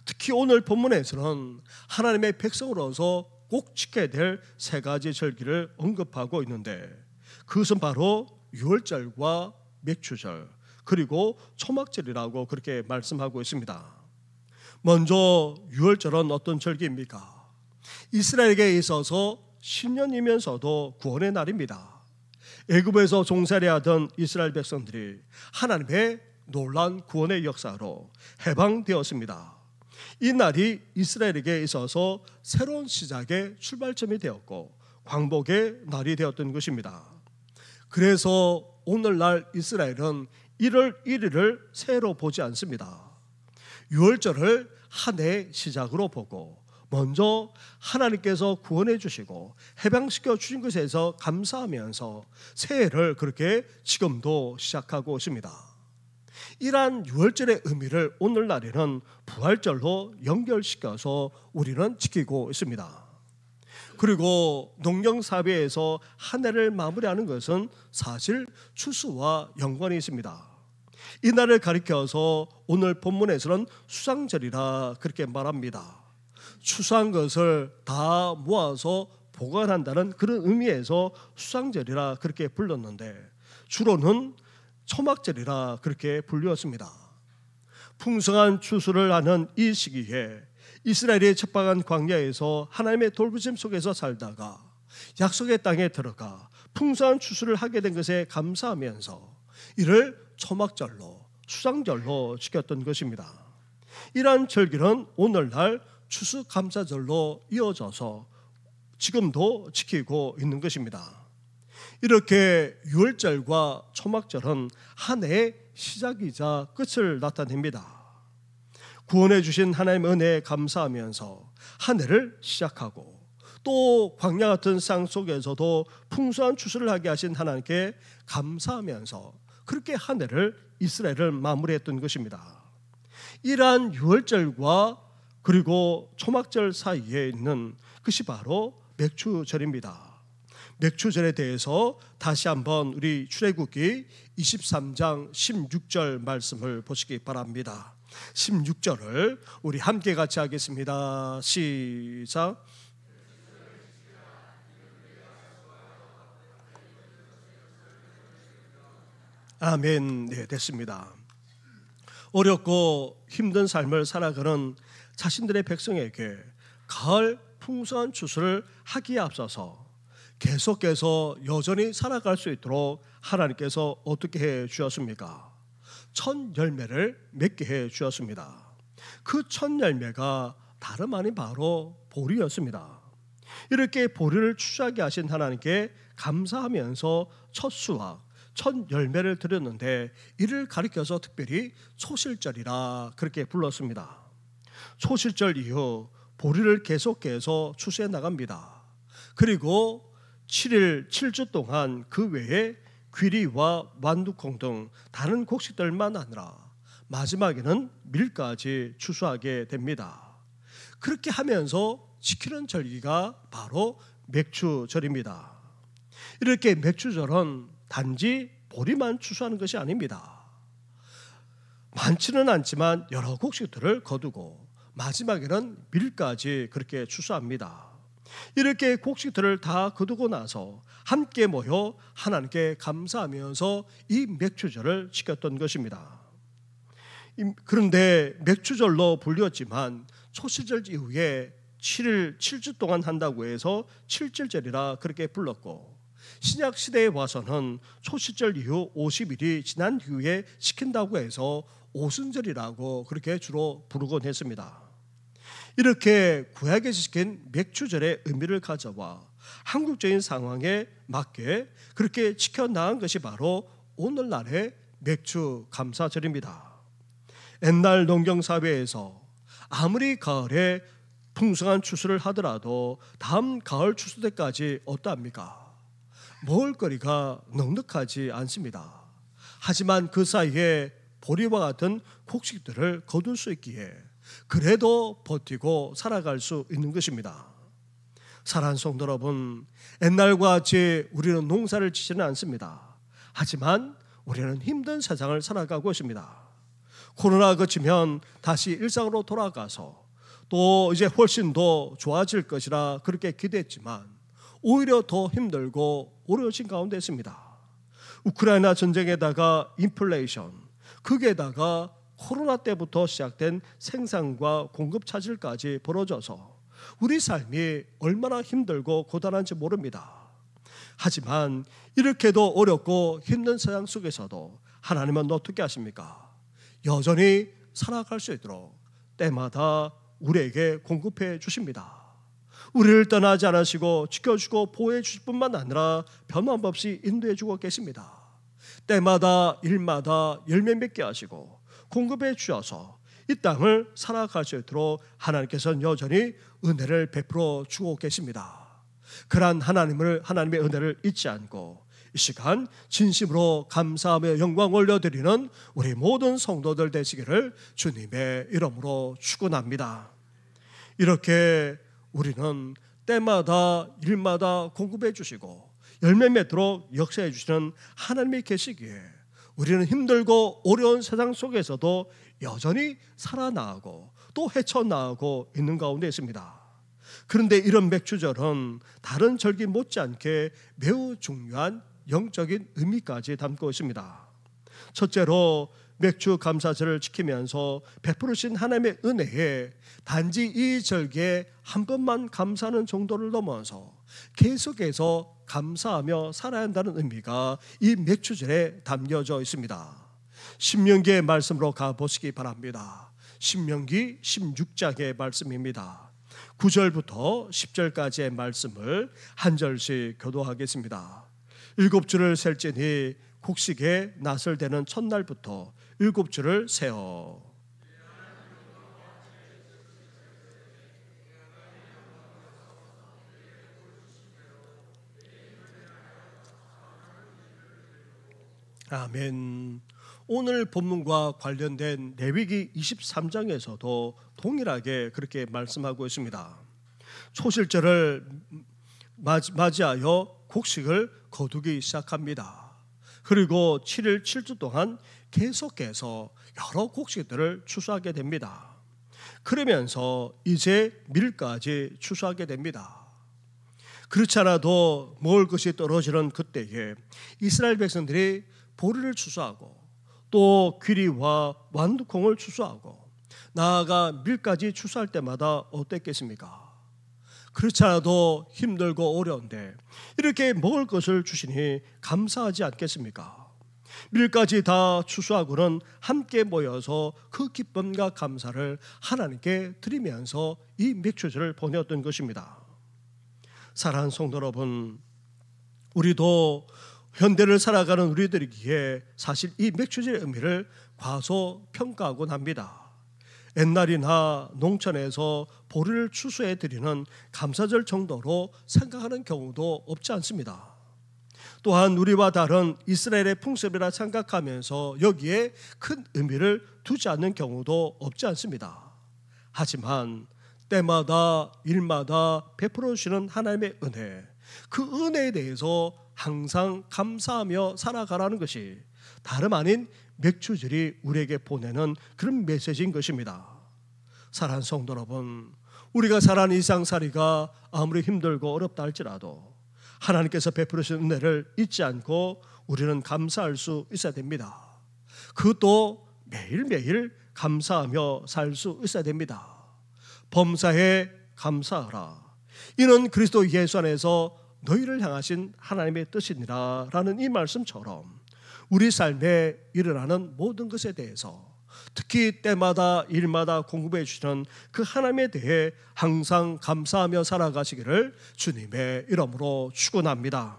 특히 오늘 본문에서는 하나님의 백성으로서 꼭 지켜야 될 세 가지 절기를 언급하고 있는데 그것은 바로 유월절과 맥주절 그리고 초막절이라고 그렇게 말씀하고 있습니다. 먼저 유월절은 어떤 절기입니까? 이스라엘에게 있어서 신년이면서도 구원의 날입니다. 애굽에서 종살이하던 이스라엘 백성들이 하나님의 놀라운 구원의 역사로 해방되었습니다. 이 날이 이스라엘에게 있어서 새로운 시작의 출발점이 되었고 광복의 날이 되었던 것입니다. 그래서 오늘날 이스라엘은 1월 1일을 새해로 보지 않습니다. 유월절을 한 해의 시작으로 보고 먼저 하나님께서 구원해 주시고 해방시켜 주신 것에서 감사하면서 새해를 그렇게 지금도 시작하고 있습니다. 이러한 유월절의 의미를 오늘날에는 부활절로 연결시켜서 우리는 지키고 있습니다. 그리고 농경사회에서 한 해를 마무리하는 것은 사실 추수와 연관이 있습니다. 이 날을 가리켜서 오늘 본문에서는 수상절이라 그렇게 말합니다. 추수한 것을 다 모아서 보관한다는 그런 의미에서 수상절이라 그렇게 불렀는데 주로는 초막절이라 그렇게 불렸습니다. 풍성한 추수를 하는 이 시기에 이스라엘이 척박한 광야에서 하나님의 돌보심 속에서 살다가 약속의 땅에 들어가 풍성한 추수를 하게 된 것에 감사하면서 이를 초막절로 수상절로 지켰던 것입니다. 이러한 절기는 오늘날 추수감사절로 이어져서 지금도 지키고 있는 것입니다. 이렇게 유월절과 초막절은 한 해의 시작이자 끝을 나타냅니다. 구원해 주신 하나님의 은혜에 감사하면서 한 해를 시작하고 또 광야 같은 상 속에서도 풍성한 추수를 하게 하신 하나님께 감사하면서 그렇게 한 해를 이스라엘을 마무리했던 것입니다. 이러한 유월절과 그리고 초막절 사이에 있는 것이 바로 맥주절입니다. 맥주절에 대해서 다시 한번 우리 출애굽기 23장 16절 말씀을 보시기 바랍니다. 16절을 우리 함께 같이 하겠습니다. 시작. 아멘. 네, 됐습니다. 어렵고 힘든 삶을 살아가는 자신들의 백성에게 가을 풍성한 추수를 하기에 앞서서 계속해서 여전히 살아갈 수 있도록 하나님께서 어떻게 해 주셨습니까? 첫 열매를 맺게 해 주셨습니다. 그 첫 열매가 다름 아닌 바로 보리였습니다. 이렇게 보리를 추수하게 하신 하나님께 감사하면서 첫 수확, 첫 열매를 드렸는데 이를 가리켜서 특별히 초실절이라 그렇게 불렀습니다. 초실절 이후 보리를 계속해서 추수해 나갑니다. 그리고 7일 7주 동안 그 외에 귀리와 완두콩 등 다른 곡식들만 아니라 마지막에는 밀까지 추수하게 됩니다. 그렇게 하면서 지키는 절기가 바로 맥주절입니다. 이렇게 맥주절은 단지 보리만 추수하는 것이 아닙니다. 많지는 않지만 여러 곡식들을 거두고 마지막에는 밀까지 그렇게 추수합니다. 이렇게 곡식들을 다 거두고 나서 함께 모여 하나님께 감사하면서 이 맥추절을 지켰던 것입니다. 그런데 맥추절로 불렸지만 초실절 이후에 7주 동안 한다고 해서 칠칠절이라 그렇게 불렀고, 신약 시대에 와서는 초실절 이후 50일이 지난 후에 시킨다고 해서 오순절이라고 그렇게 주로 부르곤 했습니다. 이렇게 구약에 시킨 맥추절의 의미를 가져와 한국적인 상황에 맞게 그렇게 지켜나간 것이 바로 오늘날의 맥추 감사절입니다. 옛날 농경사회에서 아무리 가을에 풍성한 추수를 하더라도 다음 가을 추수 때까지 어떠합니까? 먹을거리가 넉넉하지 않습니다. 하지만 그 사이에 보리와 같은 곡식들을 거둘 수 있기에 그래도 버티고 살아갈 수 있는 것입니다. 사랑하는 성도 여러분, 옛날과 같이 우리는 농사를 짓지는 않습니다. 하지만 우리는 힘든 세상을 살아가고 있습니다. 코로나 거치면 다시 일상으로 돌아가서 또 이제 훨씬 더 좋아질 것이라 그렇게 기대했지만 오히려 더 힘들고 어려워진 가운데 있습니다. 우크라이나 전쟁에다가 인플레이션, 거기에다가 코로나 때부터 시작된 생산과 공급 차질까지 벌어져서 우리 삶이 얼마나 힘들고 고단한지 모릅니다. 하지만 이렇게도 어렵고 힘든 세상 속에서도 하나님은 어떻게 하십니까? 여전히 살아갈 수 있도록 때마다 우리에게 공급해 주십니다. 우리를 떠나지 않으시고 지켜주고 보호해 주실 뿐만 아니라 변함없이 인도해 주고 계십니다. 때마다 일마다 열매 맺게 하시고 공급해 주셔서 이 땅을 살아갈 수 있도록 하나님께서는 여전히 은혜를 베풀어 주고 계십니다. 그러한 하나님의 은혜를 잊지 않고 이 시간 진심으로 감사하며 영광 올려드리는 우리 모든 성도들 되시기를 주님의 이름으로 축원합니다. 이렇게 우리는 때마다 일마다 공급해 주시고 열매 맺도록 역사해 주시는 하나님이 계시기에 우리는 힘들고 어려운 세상 속에서도 여전히 살아나가고 또 헤쳐나가고 있는 가운데 있습니다. 그런데 이런 맥추절은 다른 절기 못지않게 매우 중요한 영적인 의미까지 담고 있습니다. 첫째로 맥추 감사절을 지키면서 베푸르신 하나님의 은혜에 단지 이 절기에 한 번만 감사하는 정도를 넘어서 계속해서 감사하며 살아야 한다는 의미가 이 맥추절에 담겨져 있습니다. 신명기의 말씀으로 가보시기 바랍니다. 신명기 16장의 말씀입니다. 9절부터 10절까지의 말씀을 한 절씩 교도하겠습니다. 7줄을 셀지니 곡식에 낫을 대는 첫날부터 7줄을 세어 아멘. 오늘 본문과 관련된 레위기 23장에서도 동일하게 그렇게 말씀하고 있습니다. 초실절을 맞이하여 곡식을 거두기 시작합니다. 그리고 7일 7주 동안 계속해서 여러 곡식들을 추수하게 됩니다. 그러면서 이제 밀까지 추수하게 됩니다. 그렇지 않아도 먹을 것이 떨어지는 그때에 이스라엘 백성들이 보리를 추수하고 또 귀리와 완두콩을 추수하고 나아가 밀까지 추수할 때마다 어땠겠습니까? 그렇지 않아도 힘들고 어려운데 이렇게 먹을 것을 주시니 감사하지 않겠습니까? 밀까지 다 추수하고는 함께 모여서 그 기쁨과 감사를 하나님께 드리면서 이 맥추절을 보내었던 것입니다. 사랑하는 성도 여러분, 우리도 현대를 살아가는 우리들이기에 사실 이 맥추절의 의미를 과소평가하곤 합니다. 옛날이나 농촌에서 보리를 추수해 드리는 감사절 정도로 생각하는 경우도 없지 않습니다. 또한 우리와 다른 이스라엘의 풍습이라 생각하면서 여기에 큰 의미를 두지 않는 경우도 없지 않습니다. 하지만 때마다 일마다 베풀어 주시는 하나님의 은혜, 그 은혜에 대해서 항상 감사하며 살아가라는 것이 다름 아닌 맥주절이 우리에게 보내는 그런 메시지인 것입니다. 사랑하는 성도 여러분, 우리가 살아가는 일상살이가 아무리 힘들고 어렵다 할지라도 하나님께서 베풀으신 은혜를 잊지 않고 우리는 감사할 수 있어야 됩니다. 그것도 매일매일 감사하며 살 수 있어야 됩니다. 범사에 감사하라. 이는 그리스도 예수 안에서 너희를 향하신 하나님의 뜻이니라 라는 이 말씀처럼 우리 삶에 일어나는 모든 것에 대해서 특히 때마다 일마다 공급해 주시는 그 하나님에 대해 항상 감사하며 살아가시기를 주님의 이름으로 축원합니다.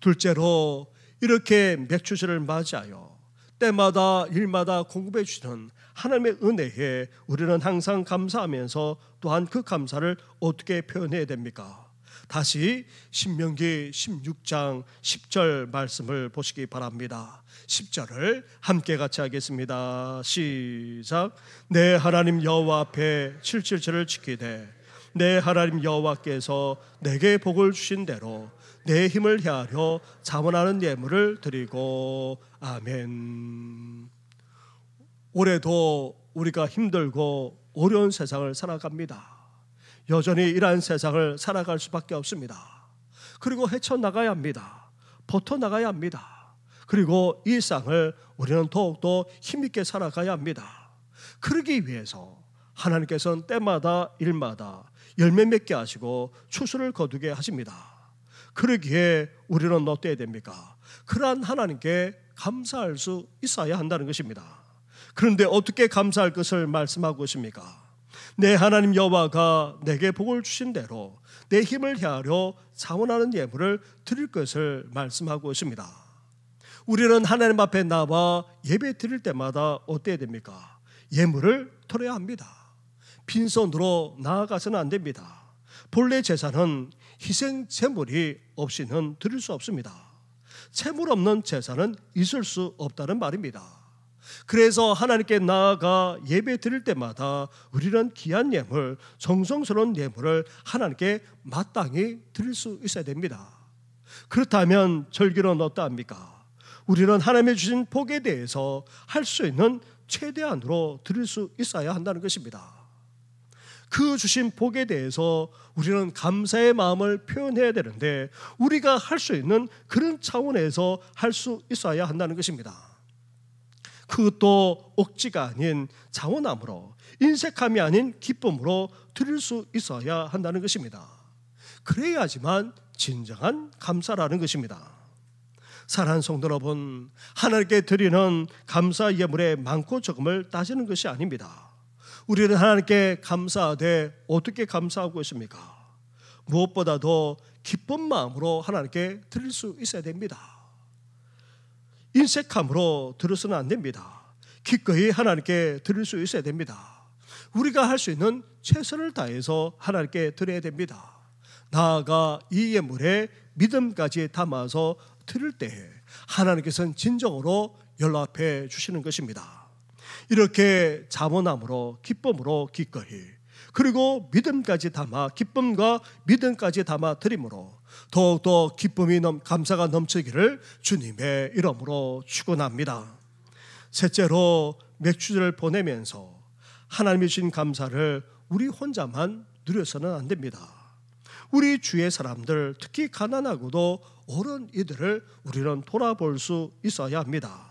둘째로 이렇게 맥주절을 맞이하여 때마다 일마다 공급해 주시는 하나님의 은혜에 우리는 항상 감사하면서 또한 그 감사를 어떻게 표현해야 됩니까? 다시 신명기 16장 10절 말씀을 보시기 바랍니다. 10절을 함께 같이 하겠습니다. 시작. 내 하나님 여호와 앞에 777을 지키되 내 하나님 여호와께서 내게 복을 주신 대로 내 힘을 헤아려 자원하는 예물을 드리고. 아멘. 올해도 우리가 힘들고 어려운 세상을 살아갑니다. 여전히 이러한 세상을 살아갈 수밖에 없습니다. 그리고 헤쳐나가야 합니다. 버텨나가야 합니다. 그리고 이 일상을 우리는 더욱더 힘있게 살아가야 합니다. 그러기 위해서 하나님께서는 때마다 일마다 열매 맺게 하시고 추수를 거두게 하십니다. 그러기에 우리는 어때야 됩니까? 그러한 하나님께 감사할 수 있어야 한다는 것입니다. 그런데 어떻게 감사할 것을 말씀하고 있습니까? 내 하나님 여호와가 내게 복을 주신 대로 내 힘을 헤아려 자원하는 예물을 드릴 것을 말씀하고 있습니다. 우리는 하나님 앞에 나와 예배 드릴 때마다 어때야 됩니까? 예물을 드려야 합니다. 빈손으로 나아가서는 안 됩니다. 본래 제사는 희생 제물이 없이는 드릴 수 없습니다. 제물 없는 제사는 있을 수 없다는 말입니다. 그래서 하나님께 나아가 예배 드릴 때마다 우리는 귀한 예물, 정성스러운 예물을 하나님께 마땅히 드릴 수 있어야 됩니다. 그렇다면 절기는 어떠합니까? 우리는 하나님의 주신 복에 대해서 할 수 있는 최대한으로 드릴 수 있어야 한다는 것입니다. 그 주신 복에 대해서 우리는 감사의 마음을 표현해야 되는데 우리가 할 수 있는 그런 차원에서 할 수 있어야 한다는 것입니다. 그것도 억지가 아닌 자원함으로, 인색함이 아닌 기쁨으로 드릴 수 있어야 한다는 것입니다. 그래야지만 진정한 감사라는 것입니다. 사랑하는 성도 여러분, 하나님께 드리는 감사 예물의 많고 적음을 따지는 것이 아닙니다. 우리는 하나님께 감사하되 어떻게 감사하고 있습니까? 무엇보다도 기쁜 마음으로 하나님께 드릴 수 있어야 됩니다. 인색함으로 드려서는 안 됩니다. 기꺼이 하나님께 드릴 수 있어야 됩니다. 우리가 할 수 있는 최선을 다해서 하나님께 드려야 됩니다. 나아가 이 예물에 믿음까지 담아서 드릴 때에 하나님께서는 진정으로 연락해 주시는 것입니다. 이렇게 자원함으로 기쁨으로 기꺼이, 그리고 믿음까지 담아, 기쁨과 믿음까지 담아 드림으로 더욱더 기쁨이 감사가 넘치기를 주님의 이름으로 축원합니다. 셋째로 맥주를 보내면서 하나님이 주신 감사를 우리 혼자만 누려서는 안 됩니다. 우리 주위의 사람들, 특히 가난하고도 어려운 이들을 우리는 돌아볼 수 있어야 합니다.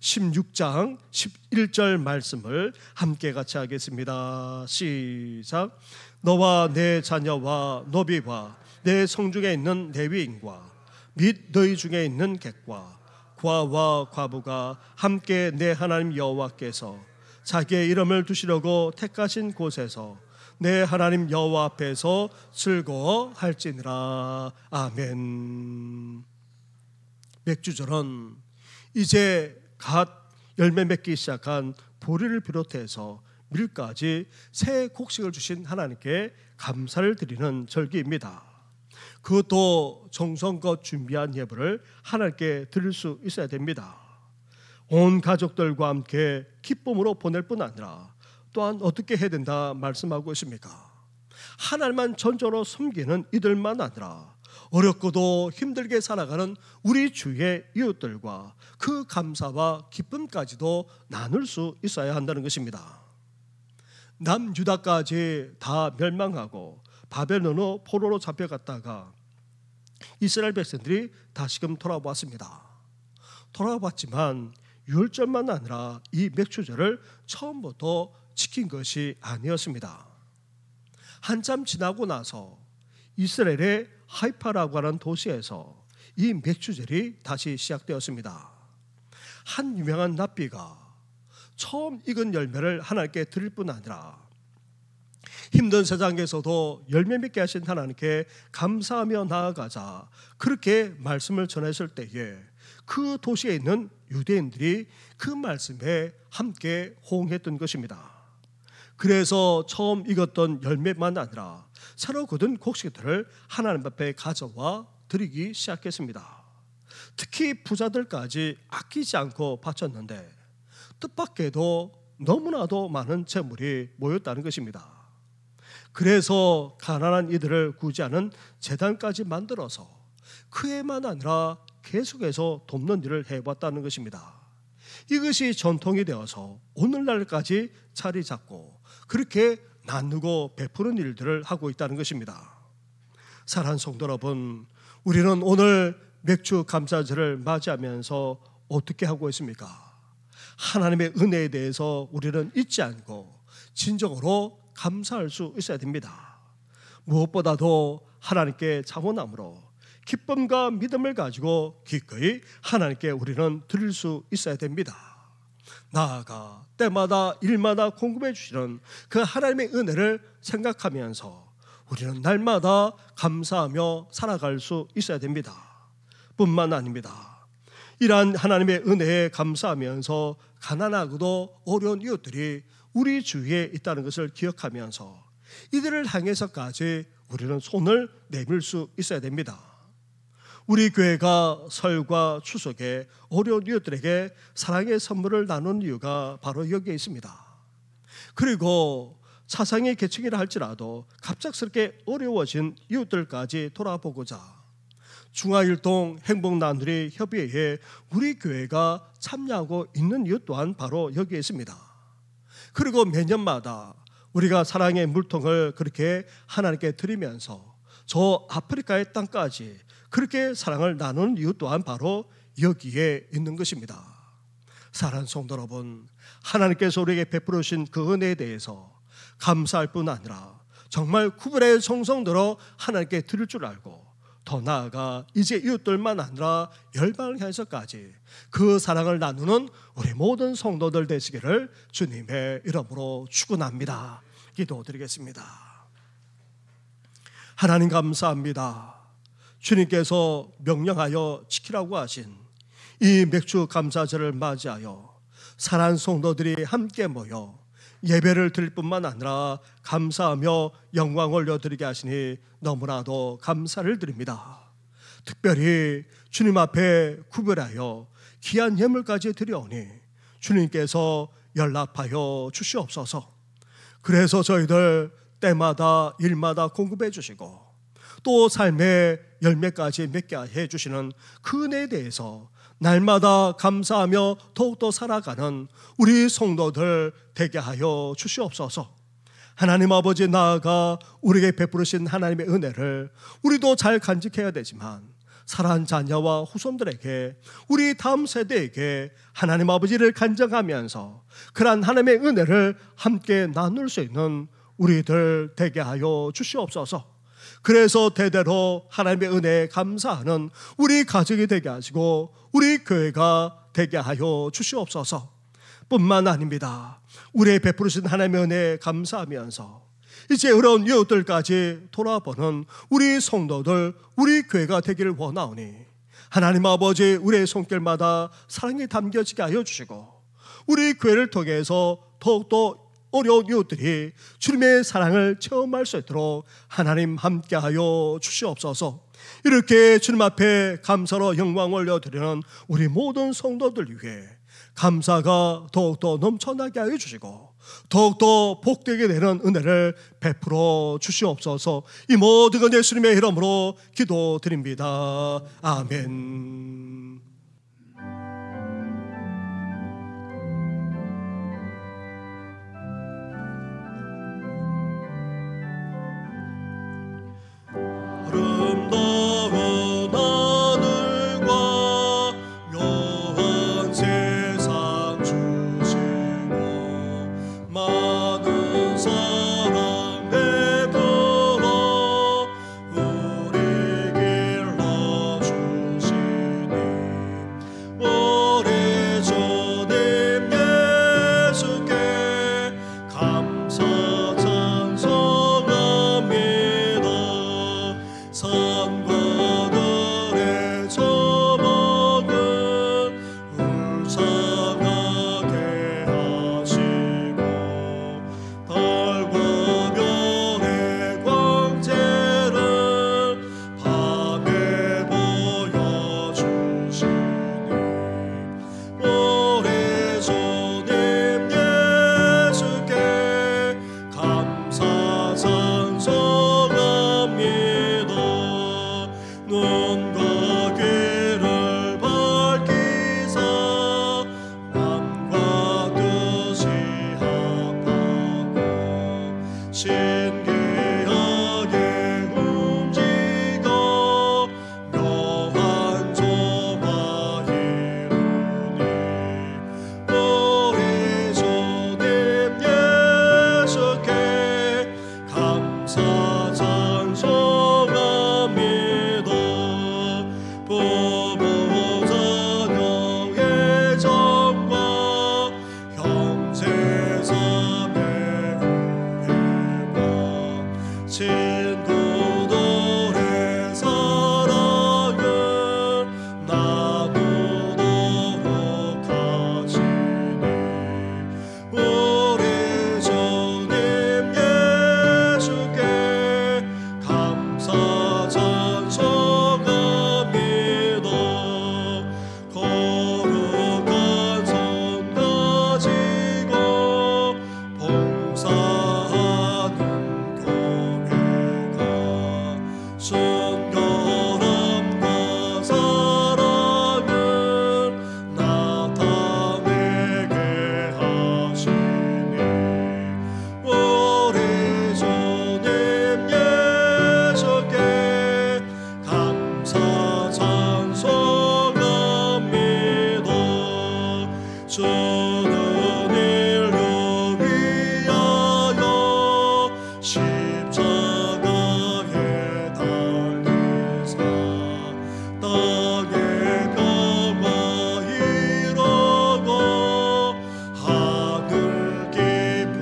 16장 11절 말씀을 함께 같이 하겠습니다. 시작. 너와 내 자녀와 노비와 내 성중에 있는 레위인과 및 너희 중에 있는 객과 과와 과부가 함께 내 하나님 여호와께서 자기의 이름을 두시려고 택하신 곳에서 내 하나님 여호와 앞에서 즐거워할지니라. 아멘. 맥주절은 이제 갓 열매 맺기 시작한 보리를 비롯해서 밀까지 새 곡식을 주신 하나님께 감사를 드리는 절기입니다. 그것도 정성껏 준비한 예물을 하나님께 드릴 수 있어야 됩니다. 온 가족들과 함께 기쁨으로 보낼 뿐 아니라 또한 어떻게 해야 된다 말씀하고 있습니까? 하나님만 전적으로 섬기는 이들만 아니라 어렵고도 힘들게 살아가는 우리 주위의 이웃들과 그 감사와 기쁨까지도 나눌 수 있어야 한다는 것입니다. 남유다까지 다 멸망하고 바벨론으로 포로로 잡혀갔다가 이스라엘 백성들이 다시금 돌아왔습니다. 돌아왔지만 유월절만 아니라 이 맥주절을 처음부터 지킨 것이 아니었습니다. 한참 지나고 나서 이스라엘의 하이파라고 하는 도시에서 이 맥주절이 다시 시작되었습니다. 한 유명한 랍비가 처음 익은 열매를 하나님께 드릴 뿐 아니라 힘든 세상에서도 열매 맺게 하신 하나님께 감사하며 나아가자, 그렇게 말씀을 전했을 때에 그 도시에 있는 유대인들이 그 말씀에 함께 호응했던 것입니다. 그래서 처음 익었던 열매만 아니라 새로 거둔 곡식들을 하나님 앞에 가져와 드리기 시작했습니다. 특히 부자들까지 아끼지 않고 바쳤는데 뜻밖에도 너무나도 많은 재물이 모였다는 것입니다. 그래서 가난한 이들을 구제하는 재단까지 만들어서 그 해만 아니라 계속해서 돕는 일을 해왔다는 것입니다. 이것이 전통이 되어서 오늘날까지 자리 잡고 그렇게 나누고 베푸는 일들을 하고 있다는 것입니다. 사랑하는 성도 여러분, 우리는 오늘 맥주 감사절을 맞이하면서 어떻게 하고 있습니까? 하나님의 은혜에 대해서 우리는 잊지 않고 진정으로 감사할 수 있어야 됩니다. 무엇보다도 하나님께 자원함으로 기쁨과 믿음을 가지고 기꺼이 하나님께 우리는 드릴 수 있어야 됩니다. 나아가 때마다 일마다 공급해 주시는 그 하나님의 은혜를 생각하면서 우리는 날마다 감사하며 살아갈 수 있어야 됩니다. 뿐만 아닙니다. 이러한 하나님의 은혜에 감사하면서 가난하고도 어려운 이웃들이 우리 주위에 있다는 것을 기억하면서 이들을 향해서까지 우리는 손을 내밀 수 있어야 됩니다. 우리 교회가 설과 추석에 어려운 이웃들에게 사랑의 선물을 나눈 이유가 바로 여기에 있습니다. 그리고 차상위 계층이라 할지라도 갑작스럽게 어려워진 이웃들까지 돌아보고자 중화일동 행복나누리 협의회에 우리 교회가 참여하고 있는 이유 또한 바로 여기에 있습니다. 그리고 매년마다 우리가 사랑의 물통을 그렇게 하나님께 드리면서 저 아프리카의 땅까지 그렇게 사랑을 나누는 이유 또한 바로 여기에 있는 것입니다. 사랑하는 성도 여러분, 하나님께서 우리에게 베풀어 주신 그 은혜에 대해서 감사할 뿐 아니라 정말 구별의 정성들어 하나님께 드릴 줄 알고 더 나아가 이제 이웃들만 아니라 열방을 향해서까지 그 사랑을 나누는 우리 모든 성도들 되시기를 주님의 이름으로 축원합니다. 기도드리겠습니다. 하나님 감사합니다. 주님께서 명령하여 지키라고 하신 이 맥주 감사절을 맞이하여 사랑하는 성도들이 함께 모여 예배를 드릴 뿐만 아니라 감사하며 영광 올려드리게 하시니 너무나도 감사를 드립니다. 특별히 주님 앞에 구별하여 귀한 예물까지 드려오니 주님께서 연락하여 주시옵소서. 그래서 저희들 때마다 일마다 공급해 주시고 또 삶의 열매까지 맺게 해주시는 그 은혜에 대해서 날마다 감사하며 더욱더 살아가는 우리 성도들 되게 하여 주시옵소서. 하나님 아버지, 나아가 우리에게 베푸신 하나님의 은혜를 우리도 잘 간직해야 되지만 사랑하는 자녀와 후손들에게, 우리 다음 세대에게 하나님 아버지를 간증하면서 그러한 하나님의 은혜를 함께 나눌 수 있는 우리들 되게 하여 주시옵소서. 그래서 대대로 하나님의 은혜에 감사하는 우리 가족이 되게 하시고 우리 교회가 되게 하여 주시옵소서. 뿐만 아닙니다. 우리의 베푸신 하나님의 은혜에 감사하면서 이제 어려운 이웃들까지 돌아보는 우리 성도들, 우리 교회가 되기를 원하오니 하나님 아버지, 우리의 손길마다 사랑이 담겨지게 하여 주시고 우리 교회를 통해서 더욱더 어려운 이웃들이 주님의 사랑을 체험할 수 있도록 하나님 함께하여 주시옵소서. 이렇게 주님 앞에 감사로 영광 올려드리는 우리 모든 성도들 위해 감사가 더욱더 넘쳐나게 하여 주시고 더욱더 복되게 되는 은혜를 베풀어 주시옵소서. 이 모든 것 예수님의 이름으로 기도드립니다. 아멘. 아름다운 하늘과 묘한 세상 주시고 많은 사랑 베풀어 우리 길러 주시니 오래전에 예수께 감사 찬송합니다. 산과들의 저먹을 울창하게 하시고 달과 별의 광채를 밤에 보여주시니 오래전에 예수께 감사 찬송합니다. 눈과 귀를 밝히사 마음과 뜻이 합하고 신기하게 움직여 묘한 조화 이루니 오래전에 예수께 감사 찬송합니다. 부모 자녀의 정과 형제 자매 우애와 친구들의 사랑을 나누도록 하시니 오래전에 예수께 감사 찬송합니다. 거룩한 손 가지고 봉사하는 교회가 순결함과 사랑을 나타내게 하시니 오래전에 예수께 감사 찬송합니다. 주는 인류 위하여 십자가에 달리사 땅의 평화 이루고 하늘 기쁨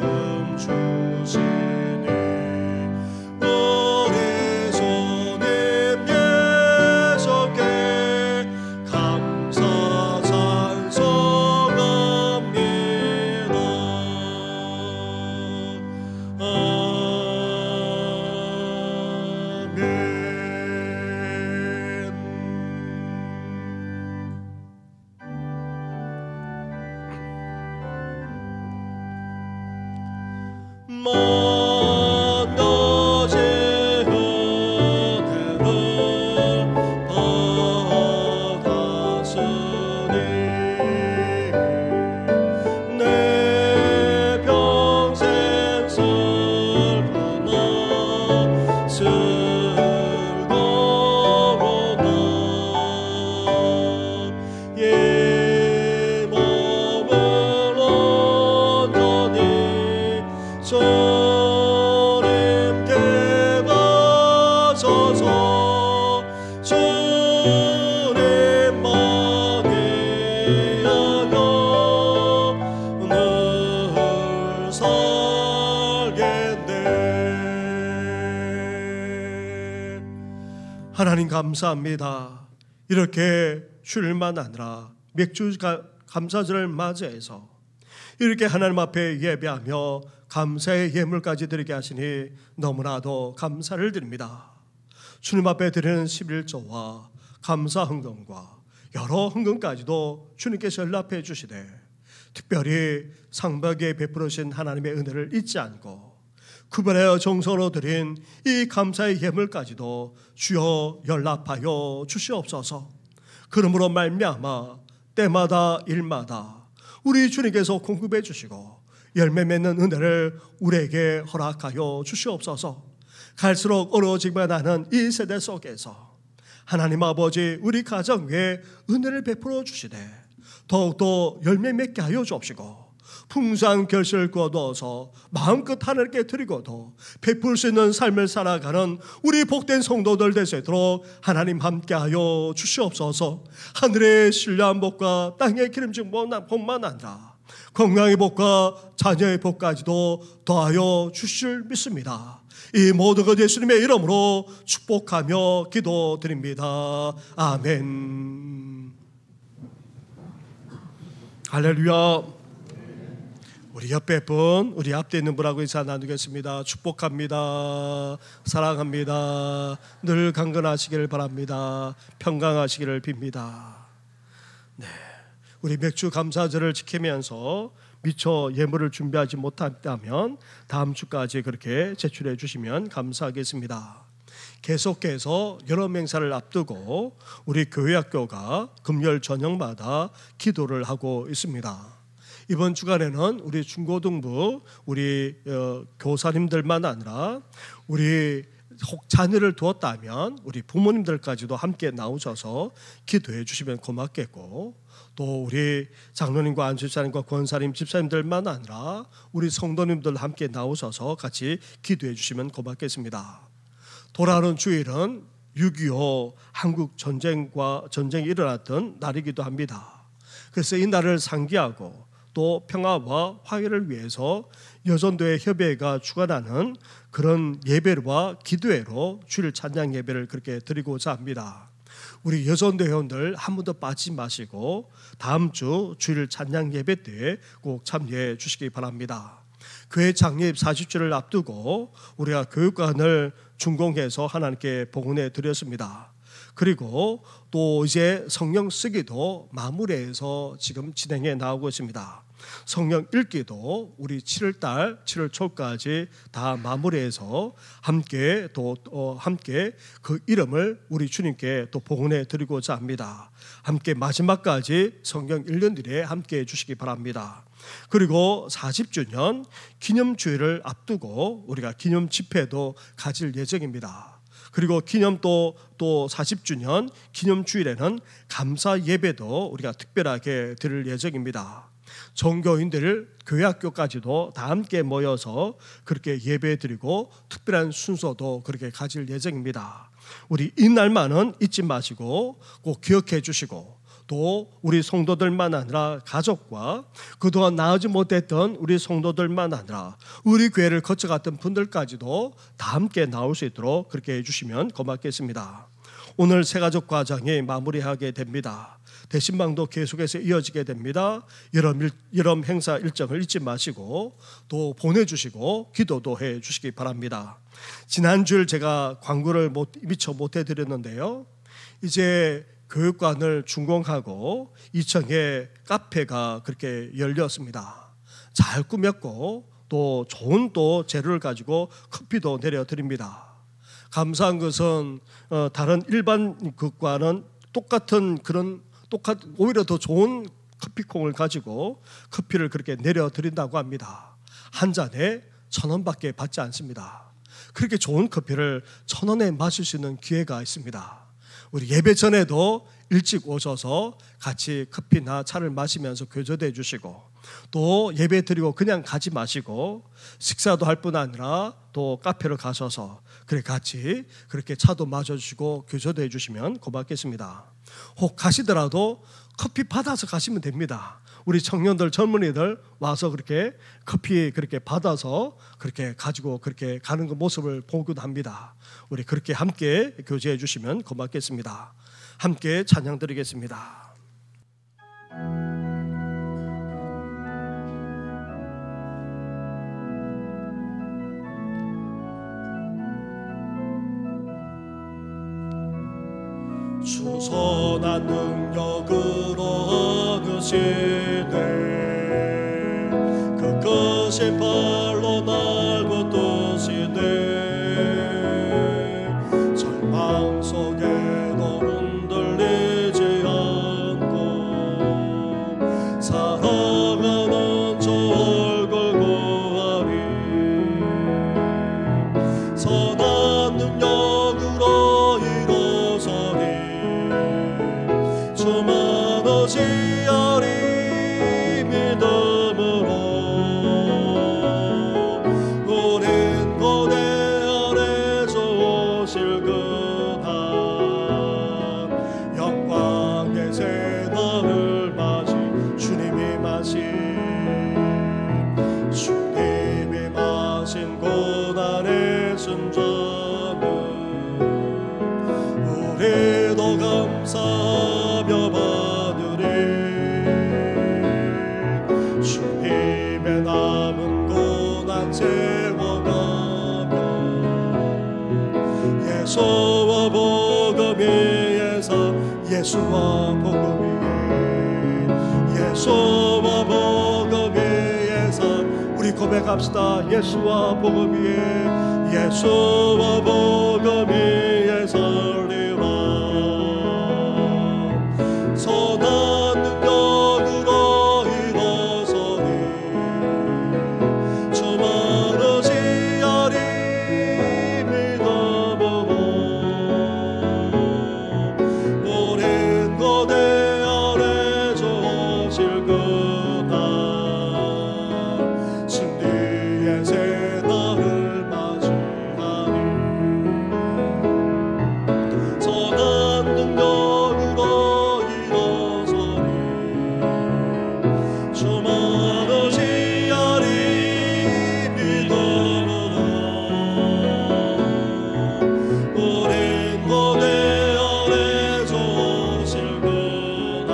주시니 오래전에 예수께 감사 찬송합니다. 아멘. 만 가지의 은혜를 받았으니 내 평생 슬프나 즐거우나 이 몸을 온전히 주님께 바쳐서 주님만 위하여 늘 살겠네. 하나님 감사합니다. 이렇게 주일만 아니라 맥주 감사절을 맞이해서 이렇게 하나님 앞에 예배하며 감사의 예물까지 드리게 하시니 너무나도 감사를 드립니다. 주님 앞에 드리는 11조와 감사 헌금과 여러 헌금까지도 주님께서 연락해 주시되 특별히 상박에 베풀으신 하나님의 은혜를 잊지 않고 구별하여 정성으로 드린 이 감사의 예물까지도 주여 연락하여 주시옵소서. 그러므로 말미암아 때마다 일마다 우리 주님께서 공급해 주시고 열매 맺는 은혜를 우리에게 허락하여 주시옵소서. 갈수록 어려워지기만 하는 이 세대 속에서 하나님 아버지 우리 가정 위에 은혜를 베풀어 주시되 더욱더 열매 맺게 하여 주옵시고 풍성한 결실을 거두어서 마음껏 하나님께 드리고도 베풀 수 있는 삶을 살아가는 우리 복된 성도들 될 수 있도록 하나님 함께하여 주시옵소서. 하늘의 신령한 복과 땅의 기름진 복만 아니라 건강의 복과 자녀의 복까지도 더하여 주실 믿습니다. 이 모든 것 예수님의 이름으로 축복하며 기도드립니다. 아멘. 할렐루야. 우리 옆에 분, 우리 앞에 있는 분하고 인사 나누겠습니다. 축복합니다. 사랑합니다. 늘 강건하시기를 바랍니다. 평강하시기를 빕니다. 네, 우리 맥주 감사절을 지키면서 미처 예물을 준비하지 못했다면 다음 주까지 그렇게 제출해 주시면 감사하겠습니다. 계속해서 여러 행사를 앞두고 우리 교회학교가 금요일 저녁마다 기도를 하고 있습니다. 이번 주간에는 우리 중고등부 우리 교사님들만 아니라 우리 혹 자녀를 두었다면 우리 부모님들까지도 함께 나오셔서 기도해 주시면 고맙겠고, 또 우리 장로님과 안수사님과 권사님 집사님들만 아니라 우리 성도님들 함께 나오셔서 같이 기도해 주시면 고맙겠습니다. 돌아오는 주일은 6.25 한국 전쟁이 일어났던 날이기도 합니다. 그래서 이 날을 상기하고 또 평화와 화해를 위해서 여전도회 협의회가 주관하는 그런 예배와 기도회로 주일 찬양 예배를 그렇게 드리고자 합니다. 우리 여전도 회원들 한 번도 빠지지 마시고 다음 주 주일 찬양 예배 때 꼭 참여해 주시기 바랍니다. 교회 창립 40주를 앞두고 우리가 교육관을 준공해서 하나님께 복원해 드렸습니다. 그리고 또 이제 성령 쓰기도 마무리해서 지금 진행해 나오고 있습니다. 성령 읽기도 우리 7월달 7월 초까지 다 마무리해서 함께 함께 그 이름을 우리 주님께 또 복원해 드리고자 합니다. 함께 마지막까지 성령 1년 뒤에 함께 해 주시기 바랍니다. 그리고 40주년 기념주일을 앞두고 우리가 기념 집회도 가질 예정입니다. 그리고 기념 또 40주년 기념주일에는 감사 예배도 우리가 특별하게 드릴 예정입니다. 종교인들 교회학교까지도 다 함께 모여서 그렇게 예배드리고 특별한 순서도 그렇게 가질 예정입니다. 우리 이날만은 잊지 마시고 꼭 기억해 주시고, 또 우리 성도들만 아니라 가족과 그동안 나오지 못했던 우리 성도들만 아니라 우리 교회를 거쳐갔던 분들까지도 다 함께 나올 수 있도록 그렇게 해주시면 고맙겠습니다. 오늘 새가족 과정이 마무리하게 됩니다. 대신방도 계속해서 이어지게 됩니다. 여름 행사 일정을 잊지 마시고 또 보내주시고 기도도 해주시기 바랍니다. 지난주에 제가 광고를 미처 못해드렸는데요, 이제 교육관을 준공하고 2층에 카페가 그렇게 열렸습니다. 잘 꾸몄고 또 좋은 또 재료를 가지고 커피도 내려드립니다. 감사한 것은 다른 일반 것과는 오히려 더 좋은 커피콩을 가지고 커피를 그렇게 내려드린다고 합니다. 한 잔에 1,000원밖에 받지 않습니다. 그렇게 좋은 커피를 1,000원에 마실 수 있는 기회가 있습니다. 우리 예배 전에도 일찍 오셔서 같이 커피나 차를 마시면서 교제도 해주시고, 또 예배 드리고 그냥 가지 마시고 식사도 할 뿐 아니라 또 카페로 가셔서 그래 같이 그렇게 차도 마셔주시고 교제도 해주시면 고맙겠습니다. 혹 가시더라도 커피 받아서 가시면 됩니다. 우리 청년들 젊은이들 와서 그렇게 커피 그렇게 받아서 그렇게 가지고 그렇게 가는 그 모습을 보기도 합니다. 우리 그렇게 함께 교제해 주시면 고맙겠습니다. 함께 찬양 드리겠습니다. 주 선한 능력으로 얻으시네 발로 날고 뜨시네 절망 속에도 흔들리지 않고 사랑하는 저 얼굴 구하리 선한 능력으로 일어서리 주만 의지하리 믿음으로 우린 고대 아래 주실 그한 영광의 새날을 맞이 주님이 마신 고난의 순전은 우리도 감사하며 받으리 주님의 남은 고난 채워가며 예수와 복음 위에서 예수와 복음 위에 예수와 복음 위에서 우리 고백합시다. 예수와 복음 위에 예수와 복음 위에 설리라 선한 능력으로 일어서리 주만 의지하리 믿음으로 오랜 고대 아래 주실 그날 승리의 새날을 맞이하리 선한 능력으로 일어서리 주만 의지하리 믿음으로 오랜 고대 아래 주실 그날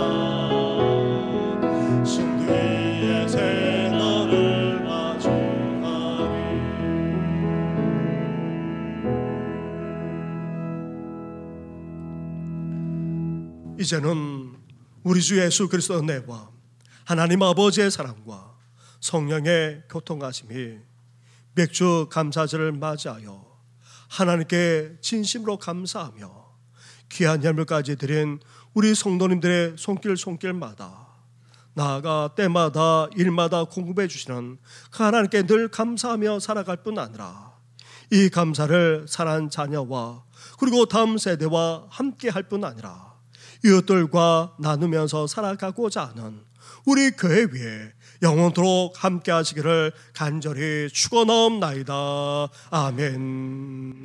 승리의 새날을 맞이하리 이제는 우리 주 예수 그리스도의 은혜와 하나님 아버지의 사랑과 성령의 교통하심이 맥주 감사절을 맞이하여 하나님께 진심으로 감사하며 귀한 예물까지 드린 우리 성도님들의 손길마다 나아가 때마다 일마다 공급해 주시는 그 하나님께 늘 감사하며 살아갈 뿐 아니라 이 감사를 사랑하는 자녀와 그리고 다음 세대와 함께 할 뿐 아니라 이웃들과 나누면서 살아가고자 하는 우리 교회 위에 영원토록 함께 하시기를 간절히 축원하옵나이다. 아멘.